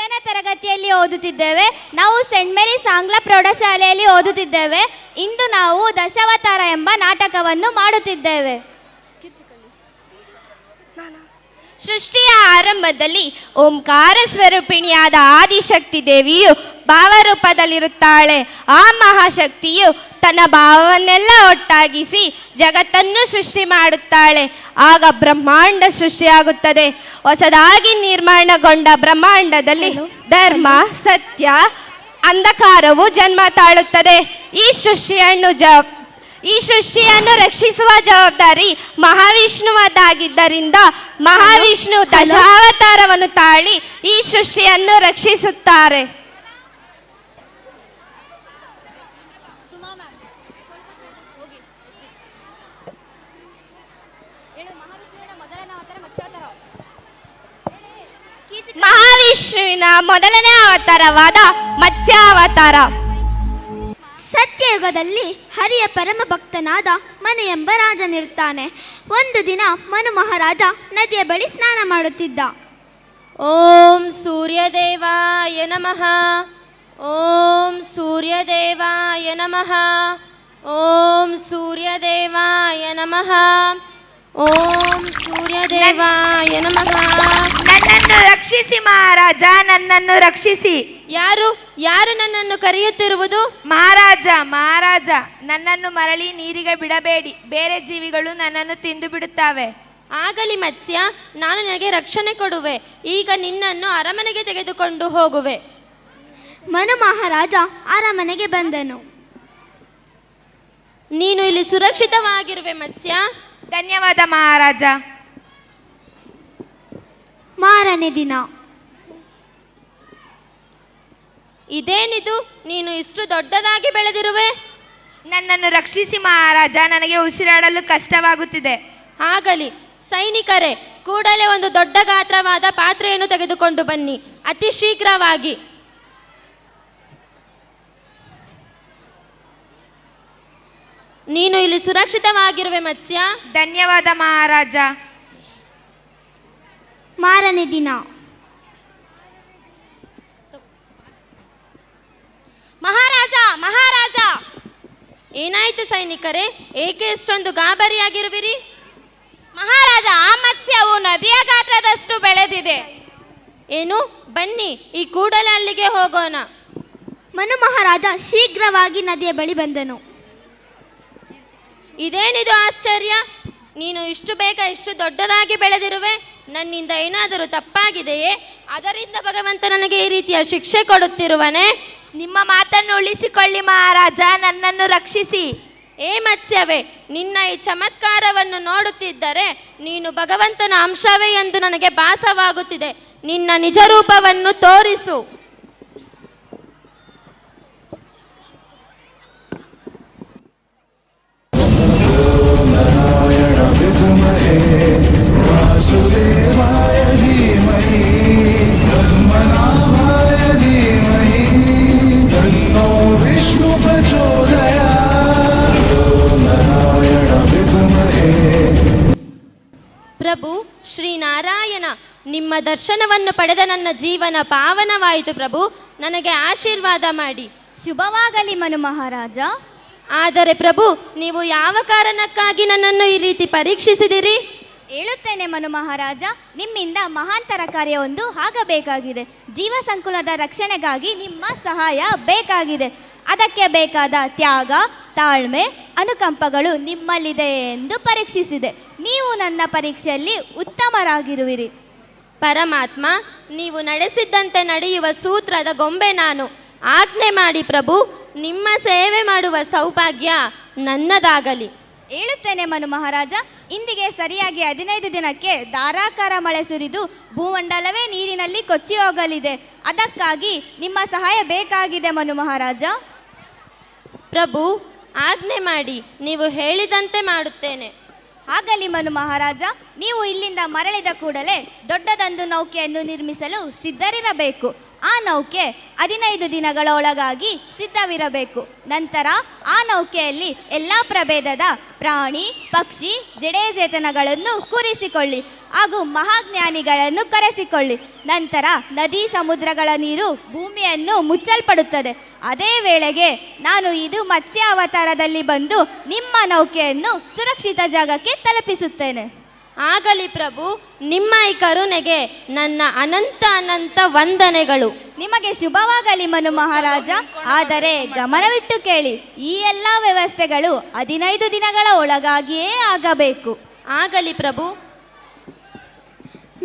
8ನೇ ತರಗತಿಯಲ್ಲಿ ಓದುತ್ತಿದ್ದೇವೆ. ನಾವು scent Mary's ಆಂಗ್ಲ ಪ್ರೌಢಶಾಲೆಯಲ್ಲಿ ಓದುತ್ತಿದ್ದೇವೆ. ಇಂದು ನಾವು ದಶಾವತಾರ ಎಂಬ ನಾಟಕವನ್ನು ಮಾಡುತ್ತಿದ್ದೇವೆ. ಸೃಷ್ಟಿಯ ಆರಂಭದಲ್ಲಿ ಓಂಕಾರ ಸ್ವರೂಪಿಣಿಯಾದ ಆದಿಶಕ್ತಿ ದೇವಿಯು ಭಾವರೂಪದಲ್ಲಿರುತ್ತಾಳೆ. ಆ ಮಹಾಶಕ್ತಿಯು ತನ್ನ ಭಾವವನ್ನೆಲ್ಲ ಒಟ್ಟಾಗಿಸಿ ಜಗತ್ತನ್ನು ಸೃಷ್ಟಿ ಮಾಡುತ್ತಾಳೆ. ಆಗ ಬ್ರಹ್ಮಾಂಡ ಸೃಷ್ಟಿಯಾಗುತ್ತದೆ. ಹೊಸದಾಗಿ ನಿರ್ಮಾಣಗೊಂಡ ಬ್ರಹ್ಮಾಂಡದಲ್ಲಿ ಧರ್ಮ, ಸತ್ಯ, ಅಂಧಕಾರವು ಜನ್ಮ ತಾಳುತ್ತದೆ. ಈ ಸೃಷ್ಟಿಯನ್ನು ರಕ್ಷಿಸುವ ಜವಾಬ್ದಾರಿ ಮಹಾವಿಷ್ಣುವದಾಗಿದ್ದರಿಂದ ಮಹಾವಿಷ್ಣು ದಶಾವತಾರವನ್ನು ತಾಳಿ ಈ ಸೃಷ್ಟಿಯನ್ನು ರಕ್ಷಿಸುತ್ತಾರೆ. ಮಹಾವಿಷ್ಣುವಿನ ಮೊದಲನೇ ಅವತಾರವಾದ ಮತ್ಸ್ಯಾವತಾರ. ಸತ್ಯಯುಗದಲ್ಲಿ ಹರಿಯ ಪರಮ ಭಕ್ತನಾದ ಮನು ಎಂಬ ರಾಜನಿರುತ್ತಾನೆ. ಒಂದು ದಿನ ಮನು ಮಹಾರಾಜ ನದಿಯ ಬಳಿ ಸ್ನಾನ ಮಾಡುತ್ತಿದ್ದ. ಓಂ ಸೂರ್ಯದೇವಾಯ ನಮಃ. ಓಂ ಸೂರ್ಯದೇವಾಯ ನಮಃ. ಓಂ ಸೂರ್ಯದೇವಾಯ ನಮಃ. ಓಂ ಸೂರ್ಯದೇವಾಯ ನಮಃ. ನನ್ನನ್ನು ರಕ್ಷಿಸಿ ಮಹಾರಾಜ, ನನ್ನನ್ನು ರಕ್ಷಿಸಿ. ಯಾರು ನನ್ನನ್ನು ಕರೆಯುತ್ತಿರುವುದು? ಮಹಾರಾಜ, ನನ್ನನ್ನು ಮರಳಿ ನೀರಿಗೆ ಬಿಡಬೇಡಿ. ಬೇರೆ ಜೀವಿಗಳು ನನ್ನನ್ನು ತಿಂದು ಬಿಡುತ್ತವೆ. ಆಗಲಿ ಮತ್ಸ್ಯ, ನಾನು ನಿನಗೆ ರಕ್ಷಣೆ ಕೊಡುವೆ. ಈಗ ನಿನ್ನನ್ನು ಅರಮನೆಗೆ ತೆಗೆದುಕೊಂಡು ಹೋಗುವೆ. ಮನು ಮಹಾರಾಜ ಅರಮನೆಗೆ ಬಂದನು. ನೀನು ಇಲ್ಲಿ ಸುರಕ್ಷಿತವಾಗಿರುವೆ ಮತ್ಸ್ಯ. ಧನ್ಯವಾದ ಮಹಾರಾಜ. ಮಾರನೇ ದಿನ. ಇದೇನಿದು, ನೀನು ಇಷ್ಟು ದೊಡ್ಡದಾಗಿ ಬೆಳೆದಿರುವೆ? ನನ್ನನ್ನು ರಕ್ಷಿಸಿ ಮಹಾರಾಜ, ನನಗೆ ಉಸಿರಾಡಲು ಕಷ್ಟವಾಗುತ್ತಿದೆ. ಆಗಲಿ ಸೈನಿಕರೇ, ಕೂಡಲೇ ಒಂದು ದೊಡ್ಡ ಗಾತ್ರವಾದ ಪಾತ್ರೆಯನ್ನು ತೆಗೆದುಕೊಂಡು ಬನ್ನಿ, ಅತಿ ಶೀಘ್ರವಾಗಿ. ನೀನು ಇಲ್ಲಿ ಸುರಕ್ಷಿತವಾಗಿರುವೆ ಮತ್ಸ್ಯ. ಧನ್ಯವಾದ ಮಹಾರಾಜ. ಮಾರನೇ ದಿನ. ಮಹಾರಾಜ, ಏನಾಯ್ತು ಸೈನಿಕರೇ, ಏಕೆ ಇಷ್ಟೊಂದು ಗಾಬರಿಯಾಗಿರುವಿರಿ? ಮಹಾರಾಜ, ಆ ಮತ್ಸ್ಯವು ನದಿಯ ಗಾತ್ರದಷ್ಟು ಬೆಳೆದಿದೆ. ಏನು? ಬನ್ನಿ, ಈ ಕೂಡಲೇ ಅಲ್ಲಿಗೆ ಹೋಗೋಣ. ಮನು ಮಹಾರಾಜ ಶೀಘ್ರವಾಗಿ ನದಿಯ ಬಳಿ ಬಂದನು. ಇದೇನಿದು ಆಶ್ಚರ್ಯ, ನೀನು ಇಷ್ಟು ಬೇಗ ಇಷ್ಟು ದೊಡ್ಡದಾಗಿ ಬೆಳೆದಿರುವೆ. ನನ್ನಿಂದ ಏನಾದರೂ ತಪ್ಪಾಗಿದೆಯೇ? ಅದರಿಂದ ಭಗವಂತ ನನಗೆ ಈ ರೀತಿಯ ಶಿಕ್ಷೆ ಕೊಡುತ್ತಿರುವನೇ? ನಿಮ್ಮ ಮಾತನ್ನು ಉಳಿಸಿಕೊಳ್ಳಿ ಮಹಾರಾಜ, ನನ್ನನ್ನು ರಕ್ಷಿಸಿ. ಏ ಮತ್ಸ್ಯವೇ, ನಿನ್ನ ಈ ಚಮತ್ಕಾರವನ್ನು ನೋಡುತ್ತಿದ್ದರೆ ನೀನು ಭಗವಂತನ ಅಂಶವೇ ಎಂದು ನನಗೆ ಭಾಸವಾಗುತ್ತಿದೆ. ನಿನ್ನ ನಿಜ ರೂಪವನ್ನು ತೋರಿಸು. ಪ್ರಭು ಶ್ರೀನಾರಾಯಣ, ನಿಮ್ಮ ದರ್ಶನವನ್ನು ಪಡೆದ ನನ್ನ ಜೀವನ ಪಾವನವಾಯಿತು. ಪ್ರಭು, ನನಗೆ ಆಶೀರ್ವಾದ ಮಾಡಿ. ಶುಭವಾಗಲಿ ಮನು ಮಹಾರಾಜ. ಆದರೆ ಪ್ರಭು, ನೀವು ಯಾವ ಕಾರಣಕ್ಕಾಗಿ ನನ್ನನ್ನು ಈ ರೀತಿ ಪರೀಕ್ಷಿಸಿದಿರಿ? ಹೇಳುತ್ತೇನೆ ಮನು ಮಹಾರಾಜ, ನಿಮ್ಮಿಂದ ಮಹಾಂತರ ಕಾರ್ಯವೊಂದು ಆಗಬೇಕಾಗಿದೆ. ಜೀವ ಸಂಕುಲದ ರಕ್ಷಣೆಗಾಗಿ ನಿಮ್ಮ ಸಹಾಯ ಬೇಕಾಗಿದೆ. ಅದಕ್ಕೆ ಬೇಕಾದ ತ್ಯಾಗ, ತಾಳ್ಮೆ, ಅನುಕಂಪಗಳು ನಿಮ್ಮಲ್ಲಿದೆ ಎಂದು ಪರೀಕ್ಷಿಸಿದೆ. ನೀವು ನನ್ನ ಪರೀಕ್ಷೆಯಲ್ಲಿ ಉತ್ತಮರಾಗಿರುವಿರಿ. ಪರಮಾತ್ಮ, ನೀವು ನಡೆಸಿದ್ದಂತೆ ನಡೆಯುವ ಸೂತ್ರದ ಗೊಂಬೆ ನಾನು. ಆಜ್ಞೆ ಮಾಡಿ ಪ್ರಭು, ನಿಮ್ಮ ಸೇವೆ ಮಾಡುವ ಸೌಭಾಗ್ಯ ನನ್ನದಾಗಲಿ. ಹೇಳುತ್ತೇನೆ ಮನು ಮಹಾರಾಜ, ಇಂದಿಗೆ ಸರಿಯಾಗಿ 15 ದಿನಕ್ಕೆ ಧಾರಾಕಾರ ಮಳೆ ಸುರಿದು ಭೂಮಂಡಲವೇ ನೀರಿನಲ್ಲಿ ಕೊಚ್ಚಿ ಹೋಗಲಿದೆ. ಅದಕ್ಕಾಗಿ ನಿಮ್ಮ ಸಹಾಯ ಬೇಕಾಗಿದೆ ಮನು ಮಹಾರಾಜ. ಪ್ರಭು, ಆಜ್ಞೆ ಮಾಡಿ, ನೀವು ಹೇಳಿದಂತೆ ಮಾಡುತ್ತೇನೆ. ಆಗಲಿ ಮನು ಮಹಾರಾಜ, ನೀವು ಇಲ್ಲಿಂದ ಮರಳಿದ ಕೂಡಲೇ ದೊಡ್ಡದೊಂದು ನೌಕೆಯನ್ನು ನಿರ್ಮಿಸಲು ಸಿದ್ಧರಿರಬೇಕು. ಆ ನೌಕೆ 15 ದಿನಗಳ ಒಳಗಾಗಿ ಸಿದ್ಧವಿರಬೇಕು. ನಂತರ ಆ ನೌಕೆಯಲ್ಲಿ ಎಲ್ಲ ಪ್ರಭೇದದ ಪ್ರಾಣಿ, ಪಕ್ಷಿ, ಜಡೇಚೇತನಗಳನ್ನು ಕೂರಿಸಿಕೊಳ್ಳಿ. ಹಾಗೂ ಮಹಾಜ್ಞಾನಿಗಳನ್ನು ಕರೆಸಿಕೊಳ್ಳಿ. ನಂತರ ನದಿ ಸಮುದ್ರಗಳ ನೀರು ಭೂಮಿಯನ್ನು ಮುಚ್ಚಲ್ಪಡುತ್ತದೆ. ಅದೇ ವೇಳೆಗೆ ನಾನು ಇದು ಮತ್ಸ್ಯ ಅವತಾರದಲ್ಲಿ ಬಂದು ನಿಮ್ಮ ನೌಕೆಯನ್ನು ಸುರಕ್ಷಿತ ಜಾಗಕ್ಕೆ ತಲುಪಿಸುತ್ತೇನೆ. ಆಗಲಿ ಪ್ರಭು, ನಿಮ್ಮ ಈ ಕರುಣೆಗೆ ನನ್ನ ಅನಂತ ವಂದನೆಗಳು. ನಿಮಗೆ ಶುಭವಾಗಲಿ ಮನು ಮಹಾರಾಜ. ಆದರೆ ಗಮನವಿಟ್ಟು ಕೇಳಿ, ಈ ಎಲ್ಲ ವ್ಯವಸ್ಥೆಗಳು 15 ದಿನಗಳ ಒಳಗಾಗಿಯೇ ಆಗಬೇಕು. ಆಗಲಿ ಪ್ರಭು.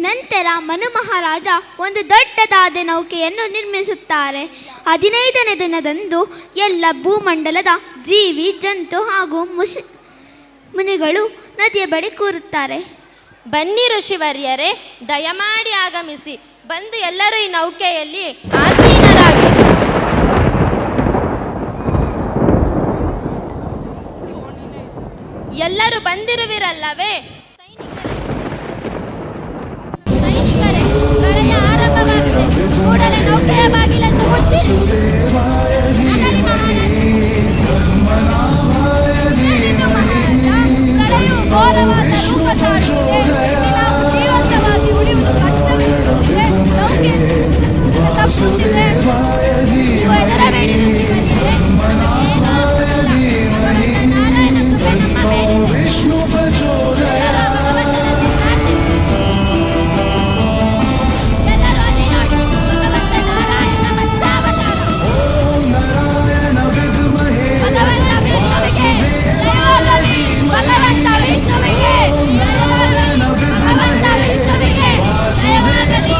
ನಂತರ ಮನು ಮಹಾರಾಜ ಒಂದು ದೊಡ್ಡದಾದ ನೌಕೆಯನ್ನು ನಿರ್ಮಿಸುತ್ತಾರೆ. 15ನೇ ದಿನದಂದು ಎಲ್ಲ ಭೂಮಂಡಲದ ಜೀವಿ ಜಂತು ಹಾಗೂ ಮುನಿಗಳು ನದಿಯ ಬಳಿ ಕೂರುತ್ತಾರೆ. ಬನ್ನಿ ಋಷಿವರ್ಯರೇ, ದಯಮಾಡಿ ಆಗಮಿಸಿ. ಬಂದು ಎಲ್ಲರೂ ಈ ನೌಕೆಯಲ್ಲಿ ಆಸೀನರಾಗಿ. ಎಲ್ಲರೂ ಬಂದಿರುವಿರಲ್ಲವೇ? ಸೈನಿಕರೇ, ಪ್ರಳಯ ಆರಂಭವಾಗಿದೆ. ಕೂಡಲೇ ನೌಕೆಯ ಬಾಗಿಲನ್ನು ಮುಚ್ಚಿ. ಪ್ರಳಯವು ಘೋರವಾದ ರೂಪ ತಾಳಿದೆ. ಇಲ್ಲಿ ನಾವು ಜೀವಂತವಾಗಿ ಉಳಿಯುವುದು ಕಷ್ಟವೆನಿಸುತ್ತಿದೆ. ನೌಕೆ ತಪ್ಪುತ್ತಿದೆ. ನೀವು ಹೆದರಬೇಡಿ ಋಷಿವರ್ಯರೇ, ನಮಗೇನೂ ಆಗುವುದಿಲ್ಲ. ಭಗವಂತ ನಾರಾಯಣ ಕೃಪೆ ನಮ್ಮ ಮೇಲಿದೆ. ಎಲ್ಲರೂ ಭಗವಂತನನ್ನು ಪ್ರಾರ್ಥಿಸಿ. ಎಲ್ಲರೂ ಅಲ್ಲಿ ನೋಡಿ, ಭಗವಂತ ನಾರಾಯಣ ಮತ್ಸ್ಯಾವತಾರ. ಭಗವಂತ ವಿಷ್ಣುವಿಗೆ ಜಯವಾಗಲಿ. ಭಗವಂತ ವಿಷ್ಣುವಿಗೆ ಜಯವಾಗಲಿ. ಭಗವಂತ ವಿಷ್ಣುವಿಗೆ ಜಯವಾಗಲಿ.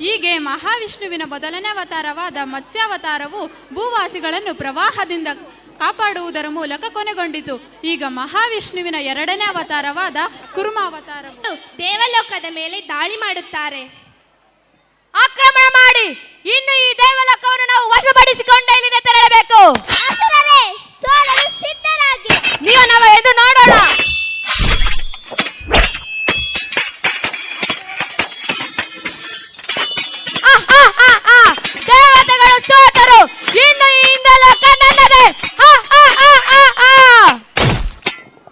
ಹೀಗೆ ಮಹಾವಿಷ್ಣುವಿನ ಮೊದಲನೇ ಅವತಾರವಾದ ಮತ್ಸ್ಯಾವತಾರವು ಭೂವಾಸಿಗಳನ್ನು ಪ್ರವಾಹದಿಂದ ಕಾಪಾಡುವುದರ ಮೂಲಕ ಕೊನೆಗೊಂಡಿತು. ಈಗ ಮಹಾವಿಷ್ಣುವಿನ ಎರಡನೇ ಅವತಾರವಾದ ಕುರ್ಮಾವತಾರವು ದೇವಲೋಕದ ಮೇಲೆ ದಾಳಿ ಮಾಡುತ್ತಾರೆ. ಆಕ್ರಮಣ ಮಾಡಿ ಇನ್ನು ಈ ದೇವಲೋಕವನ್ನು ನಾವು ವಶಪಡಿಸಿಕೊಂಡು ಇಲ್ಲಿಂದ ತೆರಳಬೇಕು. ಅಸುರರೇ, ಸೋಲಲು ಸಿದ್ಧರಾಗಿ. ನೀವು ನಾವು ಎಂದು ನೋಡೋಣ. ದೇವತೆಗಳು ಸೋತರು. ಇನ್ನು ಈ ಇಂದ್ರಲೋಕ ನನ್ನದೇ.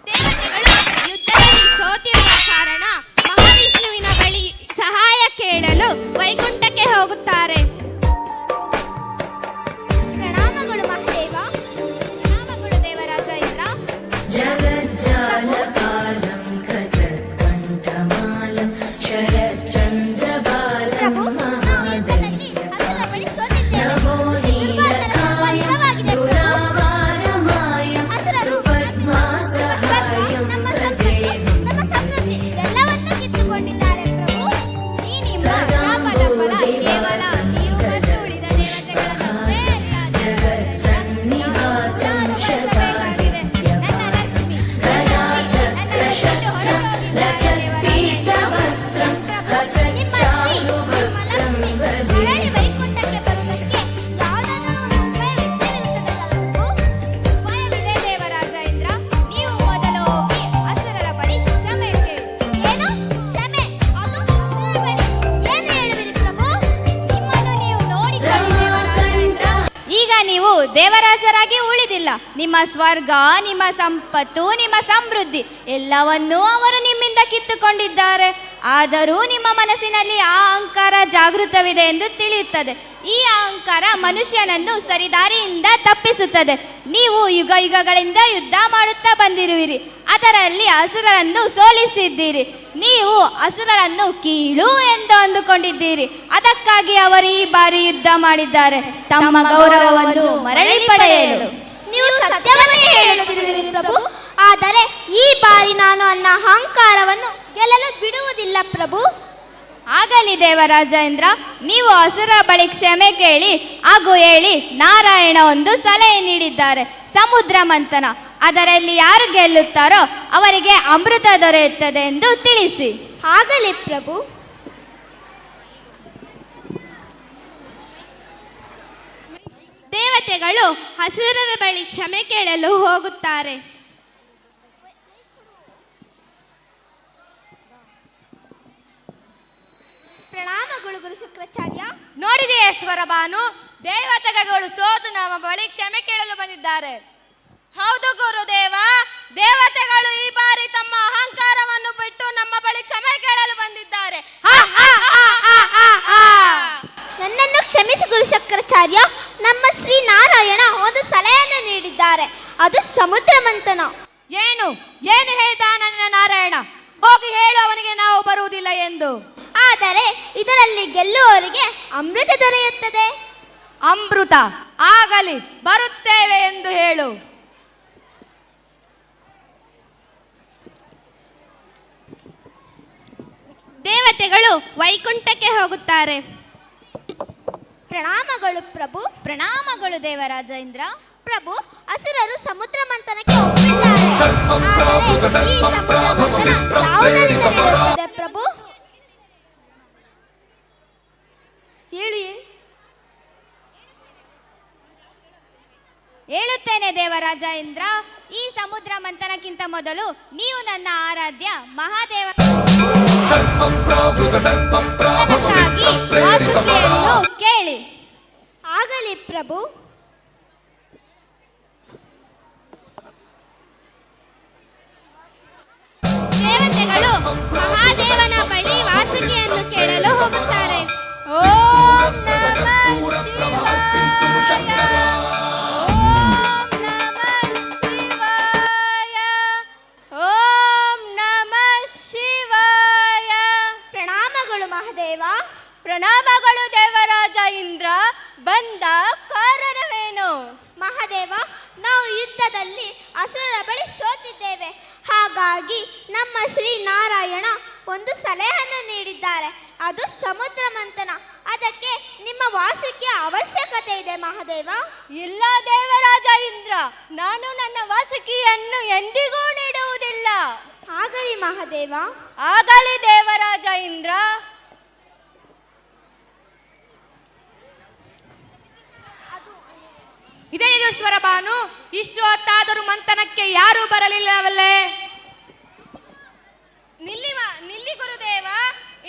ದೇವತೆಗಳು ಯುದ್ಧದಲ್ಲಿ ಸೋತಿರುವ ಕಾರಣ ಮಹಾವಿಷ್ಣುವಿನ ಬಳಿ ಸಹಾಯ ಕೇಳಲು ವೈಕುಂಠಕ್ಕೆ ಹೋಗುತ್ತಾರೆ. ಪ್ರಣಾಮಗಳು ಮಹಾದೇವ. ನಾಮಗಳು ದೇವರಾಜ ಇಂದ್ರ. जगज्जालपालं खचत्कण्ठमालं शरच्चन्द्रबालं ಪ್ರಭು, ನಾವು ಯುದ್ಧದಲ್ಲಿ ಅಸುರರ ಬಳಿ ಸೋತಿದ್ದೇವೆ. नभो नीलकायं ವಶವಾಗಿದೆ. दुरावारमायं सुपद्मासहायं ನಮ್ಮ भजेऽहं ನಮ್ಮ ಸಮೃದ್ಧಿ ಎಲ್ಲವನ್ನೂ ಕಿತ್ತುಕೊಂಡಿದ್ದಾರೆ ಪ್ರಭು. ಈ ನಿಮ್ಮ ಶಾಪದ ಫಲ ಕೇವಲ ನೀವು ಮತ್ತು ಉಳಿದ ದೇವತೆಗಳನ್ನಷ್ಟೇ ಅಲ್ಲ. जगत्सन्निवासं शतादित्यवासं कदाचक्रशस्त्रं लसत्पीतवस्त्रं हसच्चारुवक्त्रं भजे ಮರಳಿ ವೈಕುಂಠಕ್ಕೆ ಬರುವುದಕ್ಕೆ ಯಾವುದಾದರೂ ಉಪಾಯವಿರುತ್ತದಲ್ಲ ಪ್ರಭು? ಉಪಾಯವಿದೆ ದೇವರಾಜ ಇಂದ್ರ. ನೀವು ಮೊದಲು ಹೋಗಿ ಅಸುರರ ಬಳಿ ಕ್ಷಮೆ ಕೇಳಿ. ಏನು ಕ್ಷಮೆ? ಅದು ಅಸುರರ ಬಳಿ ಏನು ಹೇಳುವಿರಿ ಪ್ರಭು? ನಿಮ್ಮನ್ನು ನೀವು ನೋಡಿಕೊಳ್ಳಿ ದೇವರಾಜ ಇಂದ್ರ. ಈಗ ನೀವು ದೇವರಾಜರಾಗಿ ಉಳಿದಿಲ್ಲ. ನಿಮ್ಮ ಸ್ವರ್ಗ, ನಿಮ್ಮ ಸಂಪತ್ತು, ನಿಮ್ಮ ಸಮೃದ್ಧಿ ಎಲ್ಲವನ್ನೂ ಅವರು ನಿಮ್ಮಿಂದ ಕಿತ್ತುಕೊಂಡಿದ್ದಾರೆ. ಆದರೂ ನಿಮ್ಮ ಮನಸ್ಸಿನಲ್ಲಿ ಆ ಅಹಂಕಾರ ಜಾಗೃತವಿದೆ ಎಂದು ತಿಳಿಯುತ್ತದೆ. ಈ ಅಹಂಕಾರ ಮನುಷ್ಯನನ್ನು ಸರಿದಾರಿಯಿಂದ ತಪ್ಪಿಸುತ್ತದೆ. ನೀವು ಯುಗ ಯುಗಗಳಿಂದ ಯುದ್ಧ ಮಾಡುತ್ತಾ ಬಂದಿರುವಿರಿ. ಅದರಲ್ಲಿ ಅಸುರರನ್ನು ಸೋಲಿಸಿದ್ದೀರಿ. ನೀವು ಅಸುರರನ್ನು ಕೀಳು ಎಂದು ಅಂದುಕೊಂಡಿದ್ದೀರಿ. ಅದಕ್ಕಾಗಿ ಅವರು ಈ ಬಾರಿ ಯುದ್ಧ ಮಾಡಿದ್ದಾರೆ, ತಮ್ಮ ಗೌರವವನ್ನು ಮರಳಿ ಪಡೆಯಲು. ನೀವು ಸತ್ಯವನ್ನೇ ಹೇಳುತ್ತಿರುವಿರಿ ಪ್ರಭು. ಆದರೆ ಈ ಬಾರಿ ನಾನು ನನ್ನ ಅಹಂಕಾರವನ್ನು ಗೆಲ್ಲಲು ಬಿಡುವುದಿಲ್ಲ ಪ್ರಭು. ಆಗಲಿ ದೇವರಾಜ ಇಂದ್ರ, ನೀವು ಅಸುರ ಬಳಿ ಕ್ಷಮೆ ಕೇಳಿ ಹಾಗೂ ಹೇಳಿ, ನಾರಾಯಣ ಒಂದು ಸಲಹೆ ನೀಡಿದ್ದಾರೆ, ಸಮುದ್ರ ಮಂಥನ. ಅದರಲ್ಲಿ ಯಾರು ಗೆಲ್ಲುತ್ತಾರೋ ಅವರಿಗೆ ಅಮೃತ ದೊರೆಯುತ್ತದೆ ಎಂದು ತಿಳಿಸಿ. ಆಗಲಿ ಪ್ರಭು. ದೇವತೆಗಳು ಅಸುರರ ಬಳಿ ಕ್ಷಮೆ ಕೇಳಲು ಹೋಗುತ್ತಾರೆ. ಪ್ರಣಾಮಗಳು ಗುರು ಶುಕ್ರಾಚಾರ್ಯ. ನೋಡಿದೆಯೇ ಸ್ವರಭಾನು, ದೇವತೆಗಳು ಸೋತು ನಮ್ಮ ಬಳಿ ಕ್ಷಮೆ ಕೇಳಲು ಬಂದಿದ್ದಾರೆ. ಹೌದು ಗುರುದೇವ, ದೇವತೆಗಳು ಈ ಬಾರಿ ತಮ್ಮ ಅಹಂಕಾರವನ್ನು ಬಿಟ್ಟು ನಮ್ಮ ಬಳಿ ಕ್ಷಮೆ ಕೇಳಲು ಬಂದಿದ್ದಾರೆ. ನನ್ನನ್ನು ಕ್ಷಮಿಸಿ ಗುರು ಶುಕ್ರಾಚಾರ್ಯ. ನಮ್ಮ ಶ್ರೀ ನಾರಾಯಣ ಒಂದು ಸಲಹೆಯನ್ನು ನೀಡಿದ್ದಾರೆ. ಅದು ಸಮುದ್ರ ಮಂಥನ. ಏನು ಏನು ಹೇಳ್ತಾ ನನ್ನ ನಾರಾಯಣ? ಹೋಗಿ ಹೇಳು ಅವನಿಗೆ ನಾವು ಬರುವುದಿಲ್ಲ ಎಂದು. ಆದರೆ ಇದರಲ್ಲಿ ಗೆಲ್ಲುವವರಿಗೆ ಅಮೃತ ದೊರೆಯುತ್ತದೆ. ಅಮೃತ ಆಗಲಿ, ಬರುತ್ತೇವೆ ಎಂದು ಹೇಳು. ದೇವತೆಗಳು ವೈಕುಂಠಕ್ಕೆ ಹೋಗುತ್ತಾರೆ. ಪ್ರಣಾಮಗಳು ಪ್ರಭು. ಪ್ರಣಾಮಗಳು ದೇವರಾಜ ಇಂದ್ರ. ಪ್ರಭು, ಅಸುರರು ಸಮುದ್ರ ಮಂಥನಕ್ಕೆ ಒಪ್ಪಿದ್ದಾರೆ. ಆದರೆ ಈ ಸಮುದ್ರ ಮಂಥನ ಯಾವುದರಿಂದ ನಡೆಯುತ್ತದೆ ಪ್ರಭು? ಹೇಳಿ. ಹೇಳುತ್ತೇನೆ ದೇವರಾಜ ಇಂದ್ರ. ಈ ಸಮುದ್ರ ಮಂಥನಕ್ಕಿಂತ ಮೊದಲು ನೀವು ನನ್ನ ಆರಾಧ್ಯ ಮಹಾದೇವನಿಗಾಗಿ ವಾಸುಕಿಯನ್ನು ಕೇಳಿ. ಆಗಲಿ ಪ್ರಭು. ದೇವತೆಗಳು ಮಹಾದೇವನ ಬಳಿ ವಾಸುಕಿಯನ್ನು ಕೇಳಲು ಹೋಗುತ್ತಾರೆ. ಓಂ ನಮಃ ಶಿವಾಯ. ಓಂ ನಮಃ ಶಿವಾಯ. ಓಂ ನಮಃ ಶಿವಾಯ. ಪ್ರಣಾಮಗಳು ಮಹಾದೇವ. ಪ್ರಣಾಮಗಳು ದೇವರಾಜ ಇಂದ್ರ. ಬಂದ ಕಾರಣವೇನು? ಮಹಾದೇವ, ನಾವು ಯುದ್ಧದಲ್ಲಿ ಅಸುರರ ಬಳಿ ಸೋತಿದ್ದೇವೆ. ಹಾಗಾಗಿ ನಮ್ಮ ಶ್ರೀ ನಾರಾಯಣ ಒಂದು ಸಲಹೆಯನ್ನು ನೀಡಿದ್ದಾರೆ. ಅದು ಸಮುದ್ರ ಮಂಥನ. ಅದಕ್ಕೆ ನಿಮ್ಮ ವಾಸಿಕೆಯ ಅವಶ್ಯಕತೆ ಇದೆ ಮಹಾದೇವ. ಇಲ್ಲ ದೇವರಾಜ ಇಂದ್ರ, ನಾನು ನನ್ನ ವಾಸುಕಿಯನ್ನು ಎಂದಿಗೂ ನೀಡುವುದಿಲ್ಲ. ಆಗಲಿ ಮಹಾದೇವ. ಆಗಲಿ ದೇವರಾಜ ಇಂದ್ರ. ಇದೇನಿದು ಸ್ವರಭಾನು? ಇಷ್ಟು ಹೊತ್ತಾದರೂ ಮಂಥನಕ್ಕೆ ಯಾರೂ ಬರಲಿಲ್ಲವಲ್ಲೇ? ನಿಲ್ಲಿ ಗುರುದೇವ,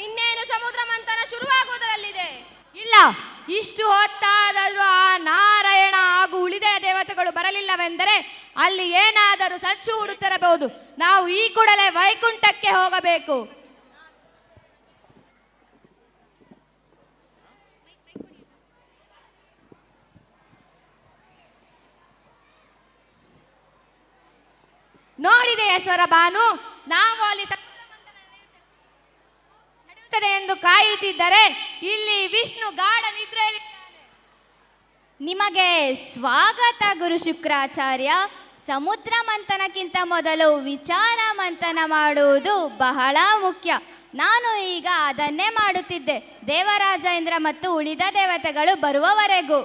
ಇನ್ನೇನು ಸಮುದ್ರ ಮಂಥನ ಶುರುವಾಗುವುದರಲ್ಲಿದೆ. ಇಲ್ಲ, ಇಷ್ಟು ಹೊತ್ತಾದರೂ ಆ ನಾರಾಯಣ ಹಾಗೂ ಉಳಿದ ದೇವತೆಗಳು ಬರಲಿಲ್ಲವೆಂದರೆ ಅಲ್ಲಿ ಏನಾದರೂ ಸಂಚು ಹೂಡುತ್ತಿರಬಹುದು. ನಾವು ಈ ಕೂಡಲೇ ವೈಕುಂಠಕ್ಕೆ ಹೋಗಬೇಕು. ನೋಡಿದೆಯೇ ಸ್ವರಭಾನು, ನಾವು ಅಲ್ಲಿ ನಡೆಯುತ್ತದೆ ಎಂದು ಕಾಯುತ್ತಿದ್ದರೆ ಇಲ್ಲಿ ವಿಷ್ಣು ಗಾಢ ನಿದ್ರೆಯಲ್ಲಿ. ನಿಮಗೆ ಸ್ವಾಗತ ಗುರು ಶುಕ್ರಾಚಾರ್ಯ. ಸಮುದ್ರ ಮಂಥನಕ್ಕಿಂತ ಮೊದಲು ವಿಚಾರ ಮಂಥನ ಮಾಡುವುದು ಬಹಳ ಮುಖ್ಯ. ನಾನು ಈಗ ಅದನ್ನೇ ಮಾಡುತ್ತಿದ್ದೆ, ದೇವರಾಜ ಇಂದ್ರ ಮತ್ತು ಉಳಿದ ದೇವತೆಗಳು ಬರುವವರೆಗೂ.